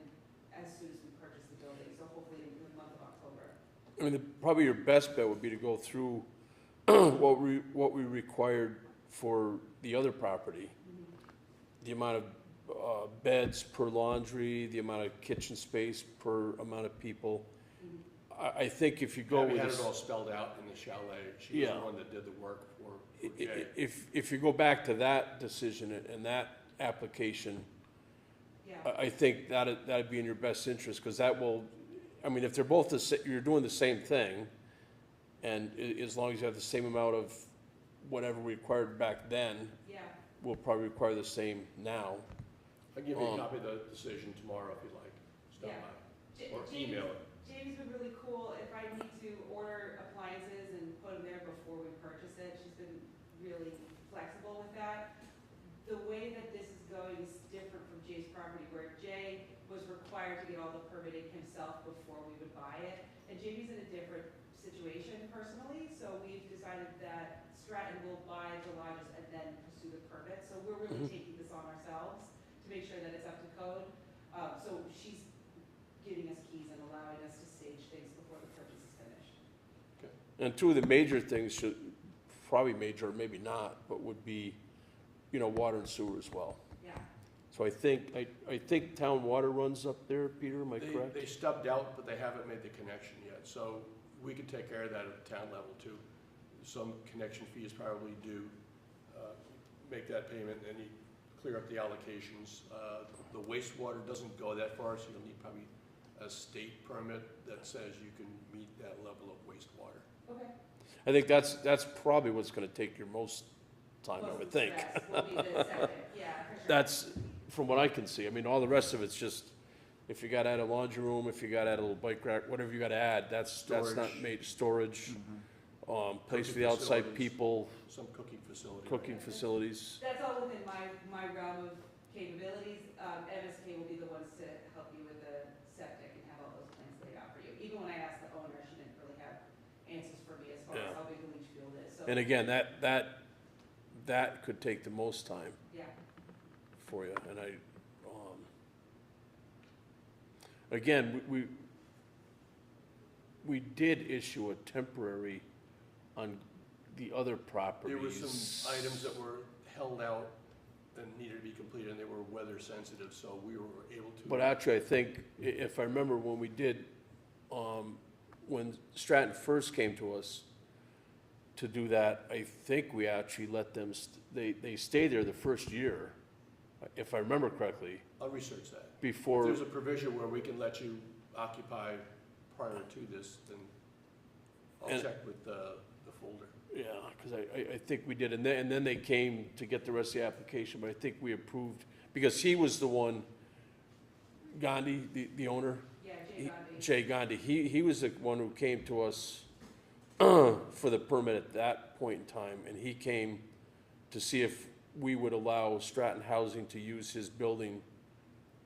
as soon as we purchase the building, so hopefully in the month of October. I mean, probably your best bet would be to go through what we required for the other property. The amount of beds per laundry, the amount of kitchen space per amount of people. I think if you go Abby with had this, it all spelled out in the chalet. She was Yeah. the one that did the work for Jay. if you go back to that decision and that application, Yeah, I think that'd be in your best interest, because that will, I mean, if they're both you're doing the same thing, and as long as you have the same amount of whatever we required back then, yeah. we'll probably require the same now. I'll give you a copy of the decision tomorrow if you'd like. Stop Yeah. by. Or email it. Jamie's been really cool. If I need to order appliances and put them there before we purchase it, she's been really flexible with that. The way that this is going is different from Jay's property, where Jay was required to get all the permitting himself before we would buy it. And Jamie's in a different situation personally, so we've decided that Stratton will buy the lodges and then pursue the permit. So we're really taking this on ourselves to make sure that it's up to code. So she's giving us keys and allowing us to stage things before the purchase is finished. And two of the major things probably major, maybe not, but would be, water and sewer as well. Yeah. So I think town water runs up there, Peter, am I correct? They stubbed out, but they haven't made the connection yet, so we could take care of that at the town level too. Some connection fees probably due, make that payment, and you clear up the allocations. The wastewater doesn't go that far, so you'll need probably a state permit that says you can meet that level of wastewater. Okay. I think that's probably what's gonna take your most time, I would think. Will be the septic, yeah, for sure. That's, from what I can see, I mean, all the rest of it's just, if you gotta add a laundry room, if you gotta add a little bike rack, whatever you gotta add, that's not Storage. made, storage, place for Cooking the outside facilities. people, Some cooking facility. cooking facilities. That's all within my realm of capabilities. MSK will be the ones to help you with the septic and have all those plans laid out for you. Even when I asked the owner, she didn't really have answers for me as far as Yeah. how big the leach field is, so. And again, that could take the most time Yeah, for you, and again, we did issue a temporary on the other properties. There were some items that were held out and needed to be completed, and they were weather sensitive, so we were able to. But actually, I think, if I remember when we did, when Stratton first came to us to do that, I think we actually let them, they stayed there the first year, if I remember correctly, I'll research that. If before, there's a provision where we can let you occupy prior to this, then I'll And- check with the folder. yeah, because I think we did, and then they came to get the rest of the application, but I think we approved, because he was the one, Gandhi, the owner, yeah, Jay Gandhi. Jay Gandhi, he was the one who came to us for the permit at that point in time, and he came to see if we would allow Stratton Housing to use his building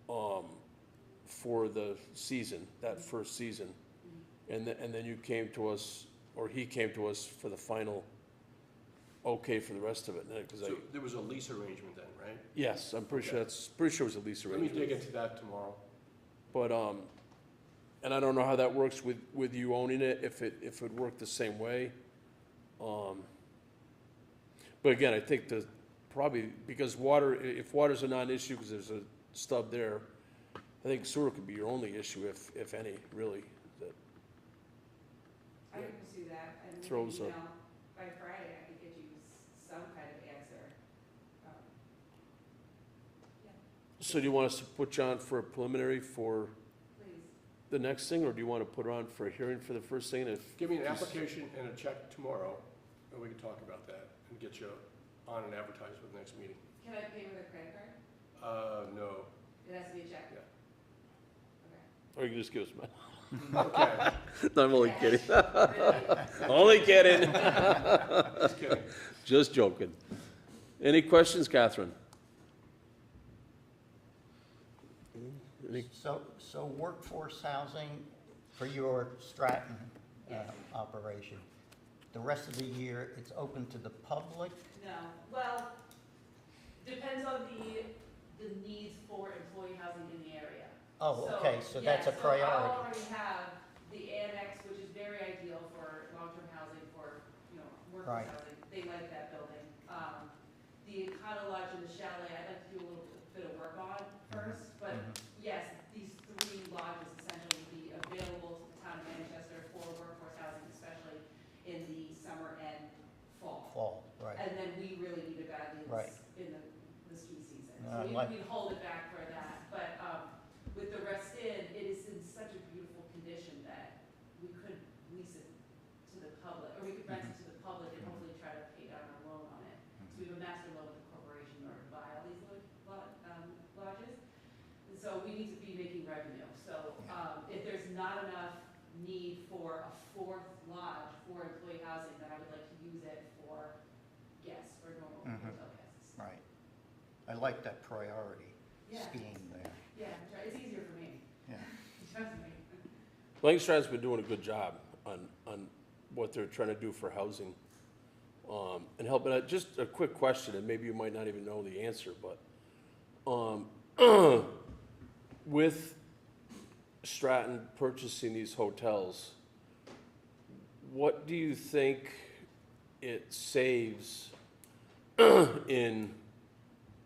for the season, that first season. And then you came to us, or he came to us for the final okay for the rest of it, because So there was a lease arrangement then, right? yes, I'm pretty sure it was a lease Let me arrangement. dig into that tomorrow. But, and I don't know how that works with you owning it, if it worked the same way. But again, I think probably, because if water's a non-issue, because there's a stub there, I think sewer could be your only issue, if any, really. That I can pursue that, and maybe, Throws you a- know, by Friday, I could get you some kind of answer. So do you want us to put you on for a preliminary for Please. the next thing, or do you want to put her on for a hearing for the first thing? If Give me an application and a check tomorrow, and we can talk about that and get you on and advertised for the next meeting. Can I pay with a credit card? No. It has to be a check? Yeah. Okay. Or you can just give us money. Okay. No, I'm only kidding. Really? Only kidding. Just kidding. Just joking. Any questions, Catherine? Any- So workforce housing for your Stratton Yes. operation, the rest of the year, it's open to the public? No, well, depends on the needs for employee housing in the area. Oh, okay, so that's a I priority. already have the annex, which is very ideal for long-term housing, for, workforce Right. housing. They like that building. The Econo Lodge and the chalet, I'd like to do a little bit of work on first, but yes, these 3 lodges essentially will be available to the town of Manchester for workforce housing, especially in the summer and fall. Fall, right. And then we really need it badly Right. in the ski season. No, So I'd like- we'd hold it back for that, but, with the rest in, it is in such a beautiful condition that we could lease it to the public, or we could rent it to the public and hopefully try to pay down our loan on it. So we have a master loan with the corporation in order to buy all these lodges. And so we need to be making revenue, so, if there's not enough need for a 4th lodge for employee housing, then I would like to use it for guests, for normal hotel guests. Right. I like that priority Yeah. scheme there. Yeah, it's easier for me. Yeah. Trust me. Langstrad's been doing a good job on what they're trying to do for housing, and helping out. Just a quick question, and maybe you might not even know the answer, but, with Stratton purchasing these hotels, what do you think it saves in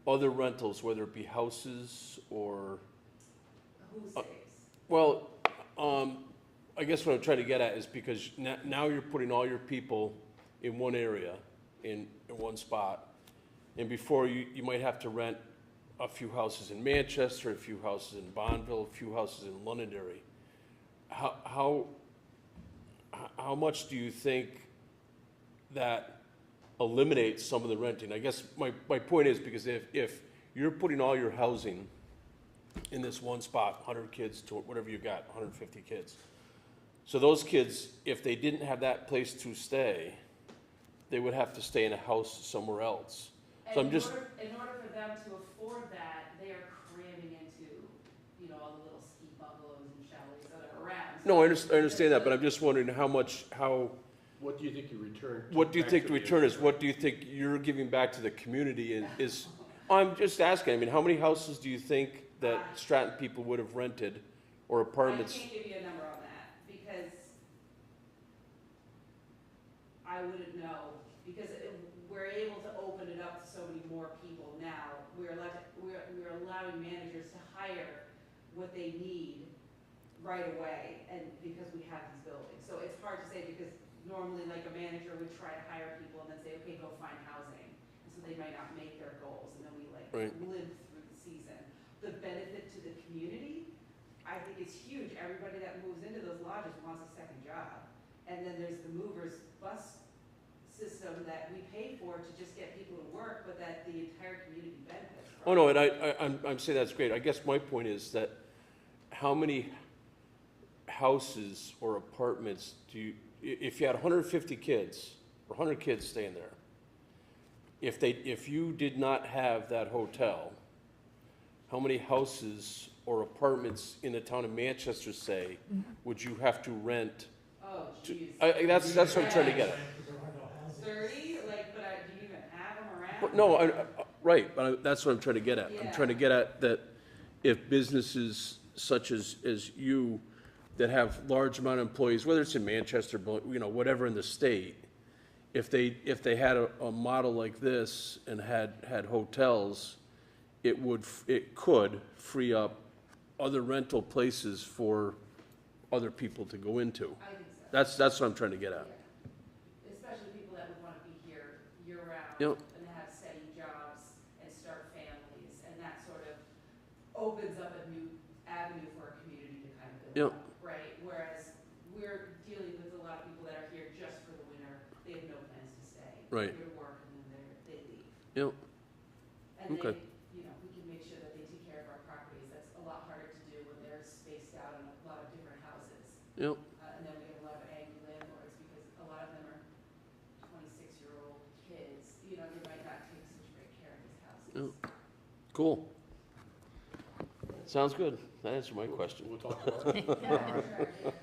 other rentals, whether it be houses or, Who stays? well, I guess what I'm trying to get at is because now you're putting all your people in one area, in one spot. And before, you might have to rent a few houses in Manchester, a few houses in Bonneville, a few houses in Londonderry. How much do you think that eliminates some of the renting? I guess my point is, because if you're putting all your housing in this one spot, 100 kids to whatever you got, 150 kids. So those kids, if they didn't have that place to stay, they would have to stay in a house somewhere else. So I'm just, In order for them to afford that, they are cramming into, you know, all the little ski bungalows and chalets that are around. no, I understand that, but I'm just wondering how What do you think your return? what do you back think to the the- return is? What do you think you're giving back to the community is? I'm just asking, I mean, how many houses do you think that Stratton people would have rented or apartments? I can't give you a number on that, because I wouldn't know, because we're able to open it up to so many more people now. We're allowing managers to hire what they need right away, and because we have these buildings. So it's hard to say, because normally, like, a manager would try to hire people and then say, okay, go find housing. And so they might not make their goals, and then we Right. live through the season. The benefit to the community, I think, is huge. Everybody that moves into those lodges wants a second job. And then there's the movers bus system that we pay for to just get people to work, but that the entire community benefits from. Oh, no, and I'm saying that's great. I guess my point is that how many houses or apartments do you, if you had 150 kids, or 100 kids staying there, if you did not have that hotel, how many houses or apartments in the town of Manchester, say, would you have to rent? Oh, geez. That's what I'm trying to get at. 30, like, but do you even have them around? But no, right, but that's what I'm trying to get at. I'm Yeah. trying to get at that if businesses such as you that have large amount of employees, whether it's in Manchester, you know, whatever in the state, if they had a model like this and had hotels, it could free up other rental places for other people to go into. I think so. That's what I'm trying to get at. Yeah. Especially people that would want to be here year-round. Yep. And have steady jobs and start families, and that sort of opens up a new avenue for a community to kind of build Yep. up, right? Whereas we're dealing with a lot of people that are here just for the winter, they have no plans to stay. Right. They're here to work, and then they leave. Yep. And Okay. we can make sure that they take care of our properties. That's a lot harder to do when they're spaced out in a lot of different houses. Yep. And then we get a lot of angry landlords, because a lot of them are 26-year-old kids. You know, they might not take such great care of these houses. Yep. Cool. Sounds good. That answered my question. We'll talk about it. Yeah, sure, yeah.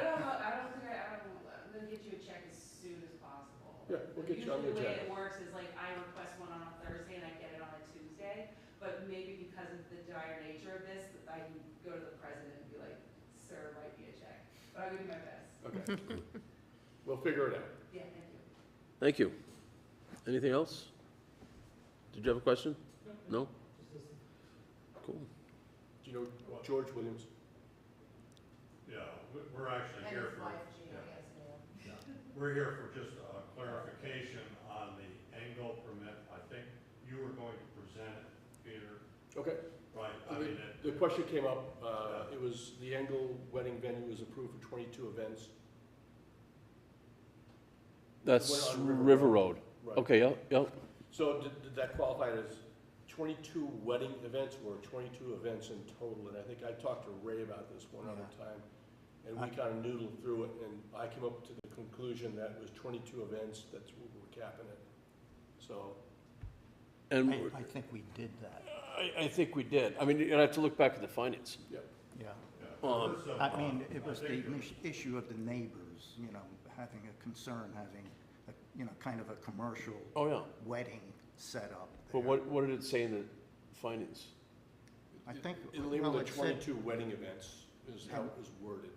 I'm gonna get you a check as soon as possible. Yeah, we'll get you on the Usually the way agenda. it works is, like, I request one on a Thursday and I get it on a Tuesday, but maybe because of the dire nature of this, I can go to the president and be like, sir, write me a check. But I'll give you my best. Okay. We'll figure it out. Yeah, thank you. Thank you. Anything else? Did you have a question? No? Cool. Do you know George Williams? Yeah, we're actually And here his for, wife, Gina, yes, ma'am. we're here for just a clarification on the Engel permit. I think you were going to present it, Peter, Okay. right? I mean, The question came up, it was, the Engel wedding venue was approved for 22 events. That's Went on River Road. Right. Okay, yep. So did that qualify as 22 wedding events or 22 events in total? And I think I talked to Ray about this one other time, and we kind of noodled through it, and I came up to the conclusion that it was 22 events, that's what we're capping it. So, And I think we did that. I think we did. I mean, you'd have to look back at the findings. yeah. Yeah. I I mean, it was the issue of the neighbors, you know, having a concern, having, kind of a commercial Oh, yeah. wedding set up But there. what did it say in the findings? I think, It well, labeled it it said- 22 wedding events is how it was worded.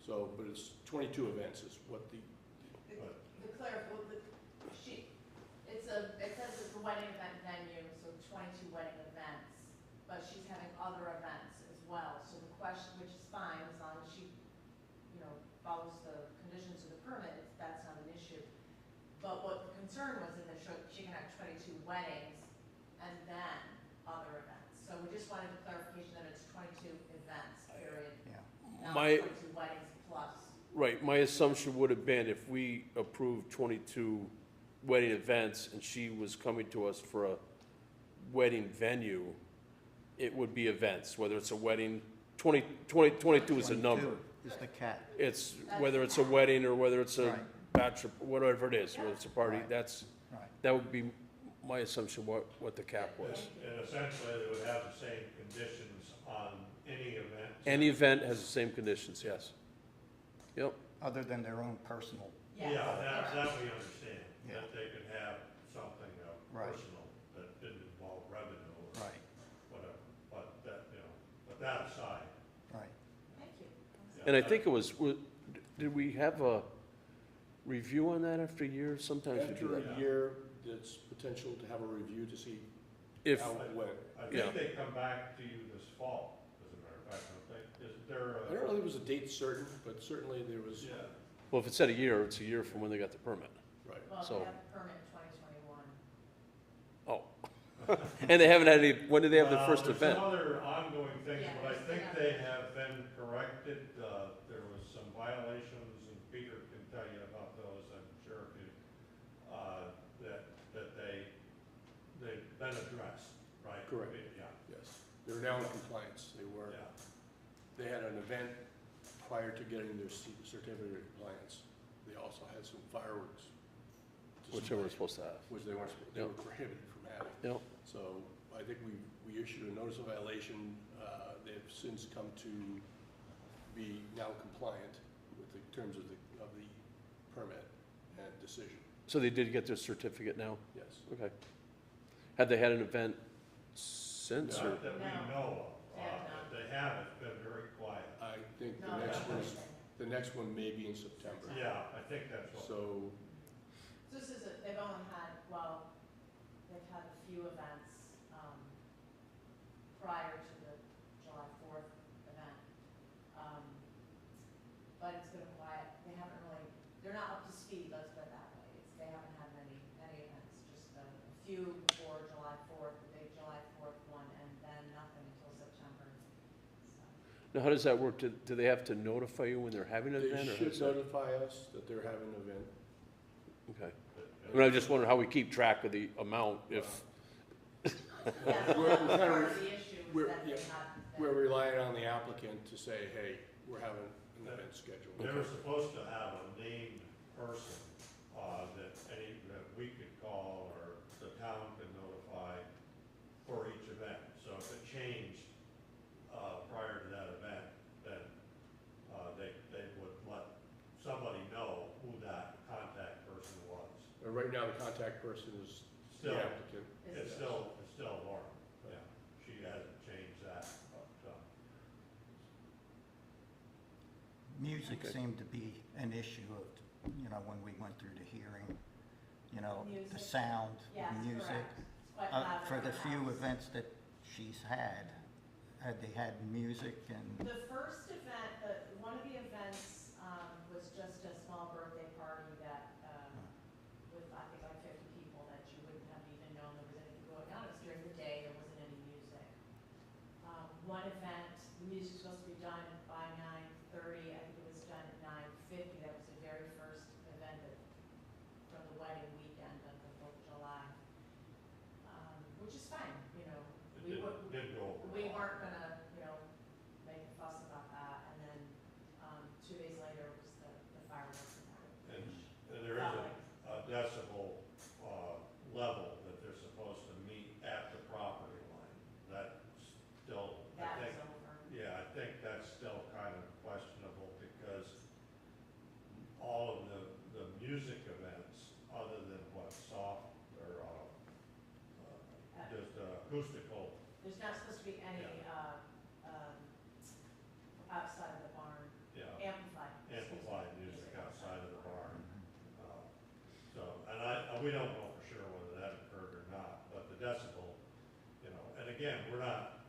So, but it's 22 events is what the, The it says it's a wedding event venue but she's having other events as well. So the question, which is fine, as long as she, follows the conditions of the permit, that's not an issue. But what the concern was is that she can have 22 weddings and then other events. So we just wanted a clarification that it's 22 events, period. Not My- 22 weddings plus. Right, my assumption would have been if we approved 22 wedding events and she was coming to us for a wedding venue, it would be events, whether it's a wedding, 22 is a number. 22 is the cap. It's, whether it's a wedding or whether it's a Right. bachelor, whatever it is, whether it's a party, Right. that's, Right. that would be my assumption what the cap was. And essentially, they would have the same conditions on any event. Any event has the same conditions, yes. Yep, Other than their own personal. Yeah, that we understand, Yeah. that they could have something Right. personal that didn't involve revenue or Right. whatever, but that, but that aside. Right. Thank you. yeah, and I that- think it was, did we have a review on that after a year? Sometimes we do After that. a year, there's potential to have a review to see If, how it went. I Yeah. think they come back to you this fall, as a matter of fact, don't they? Is there I don't know if there was a date certain, but certainly there was, Yeah. well, if it said a year, it's a year from when they got the permit. right. Well, So- we have the permit in 2021. Oh. And they haven't had any, when did they have their Well, first there's event? some other ongoing things, Yeah, but I there's think some they have been corrected. There was some violations, and Peter can tell you about those, I'm sure, if you, that they've been addressed, right? Correct. Yeah, Yes, they're now in compliance. yeah. They had an event prior to getting their certificate of compliance. They also had some fireworks. Which they were supposed to have. Which they weren't, they Yep. were prohibited from having. Yep. So I think we issued a notice of violation. They've since come to be now compliant with the terms of the permit and decision. So they did get their certificate now? Yes. Okay. Had they had an event since, or? Not that we No. know of. They have not. If they have, it's been very quiet. I think No, the next one may be in September. Yeah, I think that's what. So, So this is, they've only had, they've had a few events, prior to the July 4th event. But it's been quiet, they haven't really, they're not up to speed, let's put it that way. They haven't had any events, just a few before July 4th, the big July 4th one, and then nothing until September. So, Now, how does that work? Do they have to notify you when they're having an they event? Or should how's that? notify us that they're having an event. Okay. I mean, I just wonder how we keep track of the amount if, Yeah, so We're that was kind of- part of the issue, is we're- that they yeah. hadn't been. We're relying on the applicant to say, hey, we're having an event scheduled. They were supposed to have a named person, that we could call or the town could notify for each event. So if it changed, prior to that event, then, they would let somebody know who that contact person was. Right now, the contact person is the Still, applicant. it's still Lauren, yeah, she hasn't changed that, but, Music Okay. seemed to be an issue of, when we went through the hearing, the Music. sound, Yes, the music. correct. It's quite loud For in the our few house. events that she's had they had music and, The first event, one of the events, was just a small birthday party that, with, I think, like 50 people that you wouldn't have even known there was anything going on. It was during the day, there wasn't any music. One event, the music was supposed to be done by 9:30, I think it was done at 9:50. That was the very first event from the wedding weekend of the 4th of July. Which is fine, it did go over. we well. weren't gonna, make a fuss about that, and then, 2 days later was the fireworks event. And there is a decibel, level that they're supposed to meet at the property line. That's still, I That think, was over. yeah, I think that's still kind of questionable because all of the music events, other than what, soft or, just acoustical, There's not supposed to be any, outside of the barn, yeah, amplified. amplified music outside of the barn. And we don't know for sure whether that occurred or not, but the decibel, and again, we're not,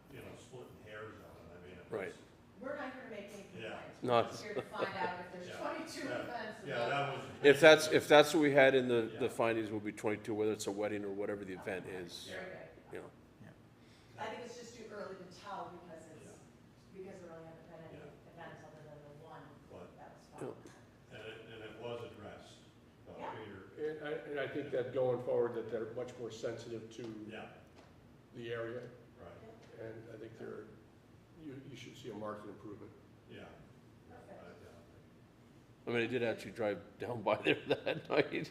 Right. We're not here to make any Yeah. complaints. No. We're just here to find out if there's Yeah. 22 Yeah. events. and Yeah, not- that was. If that's what we had in the findings, will be 22, whether it's a wedding or whatever the event is, Very good. you know. I think it's just too early to tell because because there really haven't been any events other than the one But- that was fun. And it was addressed, Yeah. Peter. And I think that going forward, that they're much more sensitive to Yeah, the area, right, and I think you should see a marked improvement. yeah. I mean, I did actually drive down by there that night,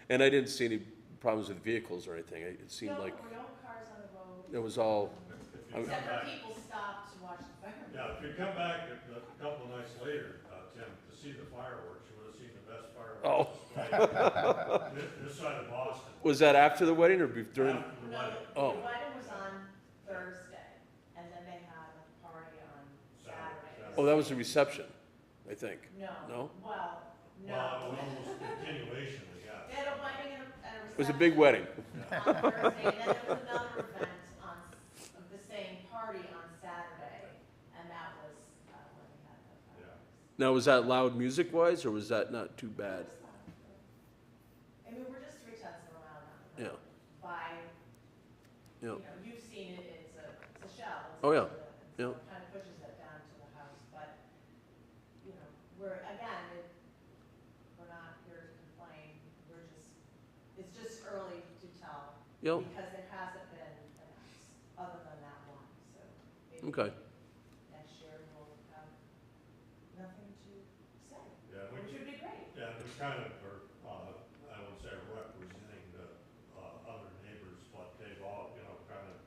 and I didn't see any problems with vehicles or anything. It seemed like No cars on the road. it was all, Except for people stopped to watch the fireworks. Yeah, if you come back a couple of nights later, Tim, to see the fireworks, you would have seen the best fireworks. This side of Boston. was that after the wedding or during? After the No, wedding. Oh. the wedding was on Thursday, and then they had a party on Saturday. Oh, that was the reception, I think. No. No? Well, no. Well, it was almost a continuation, yeah. They had a wedding and a reception. It was a big wedding. On Thursday, and then there was another event of the same party on Saturday, and that was, when we had the fireworks. Now, was that loud music-wise, or was that not too bad? I mean, we're just 3/10 of a mile down the Yeah. road. By, Yeah. you've seen it, it's a shell. It's Oh, yeah. a- so Yeah. It kind of pushes it down to the house, but, we're, again, we're not here to complain, it's just early to tell. Yep. Because there hasn't been events other than that one, so. maybe Okay. Next year we'll have nothing to say, Yeah, which would be great. Yeah, we kind of are, I won't say representing the, other neighbors, but they've all, kind of,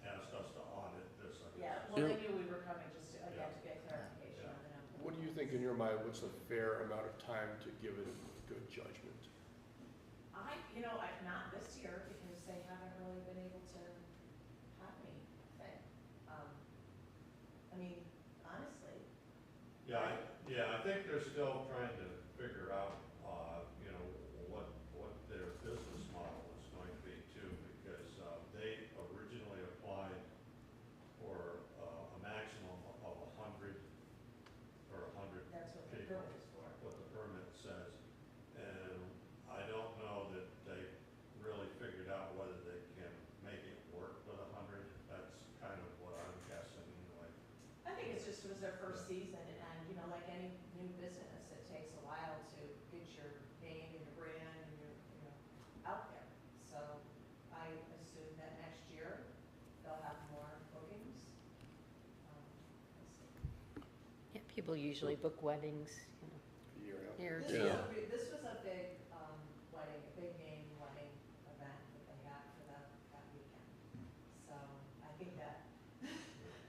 asked us to audit this, I guess. Yeah, well, they knew we were coming just to, again, to get clarification on the number. What do you think in your mind, what's a fair amount of time to give it a good judgment? Not this year, because they haven't really been able to have anything. Honestly. Yeah, I think they're still trying to figure out, what their business model is going to be too, because, they originally applied for, a maximum of 100, or 100 That's what the people, permit is for. what the permit says. And I don't know that they really figured out whether they can make it work with 100. That's kind of what I'm guessing, like. I think it's just, it was their first season, and, like any new business, it takes a while to get your name and your brand and your, out there. So I assume that next year, they'll have more bookings. We'll see. Yeah, people usually book weddings, Year out. here or This two. was a big- This was a big, wedding, a big name wedding event that they had for that weekend. So I think that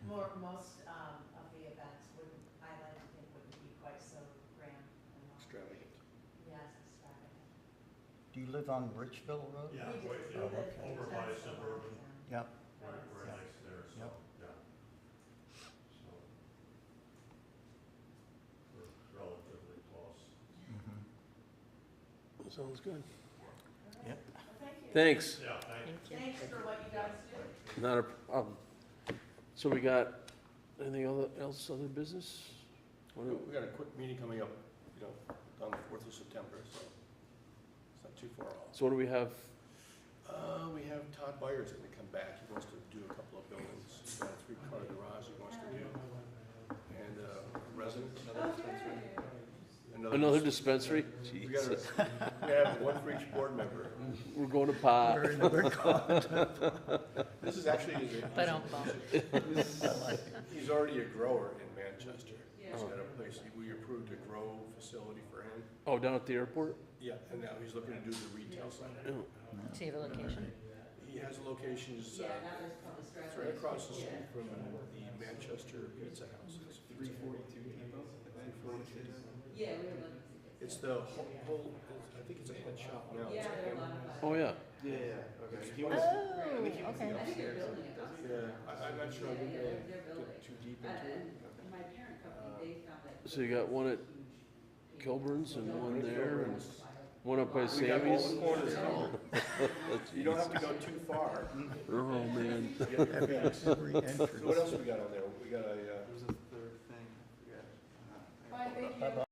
most, of the events wouldn't, I like to think wouldn't be quite so grand and large. Extravagant. Yes, extravagant. Do you live on Richville Road? Yeah, We did. wait, We lived in over by Tensville, Suburban, yeah. Yep. we're Yeah. nice there, so, Yep. yeah. So, we're relatively close. Sounds good. Yep. Well, thank you. Thanks. Yeah, thank you. Thank you. Thanks for what you guys do. Not a problem. So we got, anything else, other business? What do- We got a quick meeting coming up, on the 4th of September, so it's not too far off. So what do we have? We have Todd Byers going to come back. He wants to do a couple of buildings. He's got a 3-car garage he wants to do. And residence. Another dispensary? We gotta, we have one for each board member. We're going to pot. This is actually, he's already a grower in Manchester. He's got a place, we approved a grow facility for him. Oh, down at the airport? Yeah, and now he's looking to do the retail side. Oh. Do you have a location? He has locations, Yeah, that was public it's right across the street from the Manchester Pizza House. It's 342 Depot, Yeah, we were looking. It's the whole, I think it's a head shop now. Yeah, It's there a- are a lot of. Oh, yeah. Yeah, okay. He Oh, was, I think he was okay. the I think they're upstairs. building it. Yeah, I'm not sure, I didn't really They're building. get too deep into it. And my parent company, they found that. So you got one at Kilburns and one there, and One up by We got all Sammy's? the corners covered. You don't have to go too far. Oh, man. You get your fix. Every So entrance. what else we got on there? We got a, There was a third thing, I forget. Bye, thank you. Bye-bye.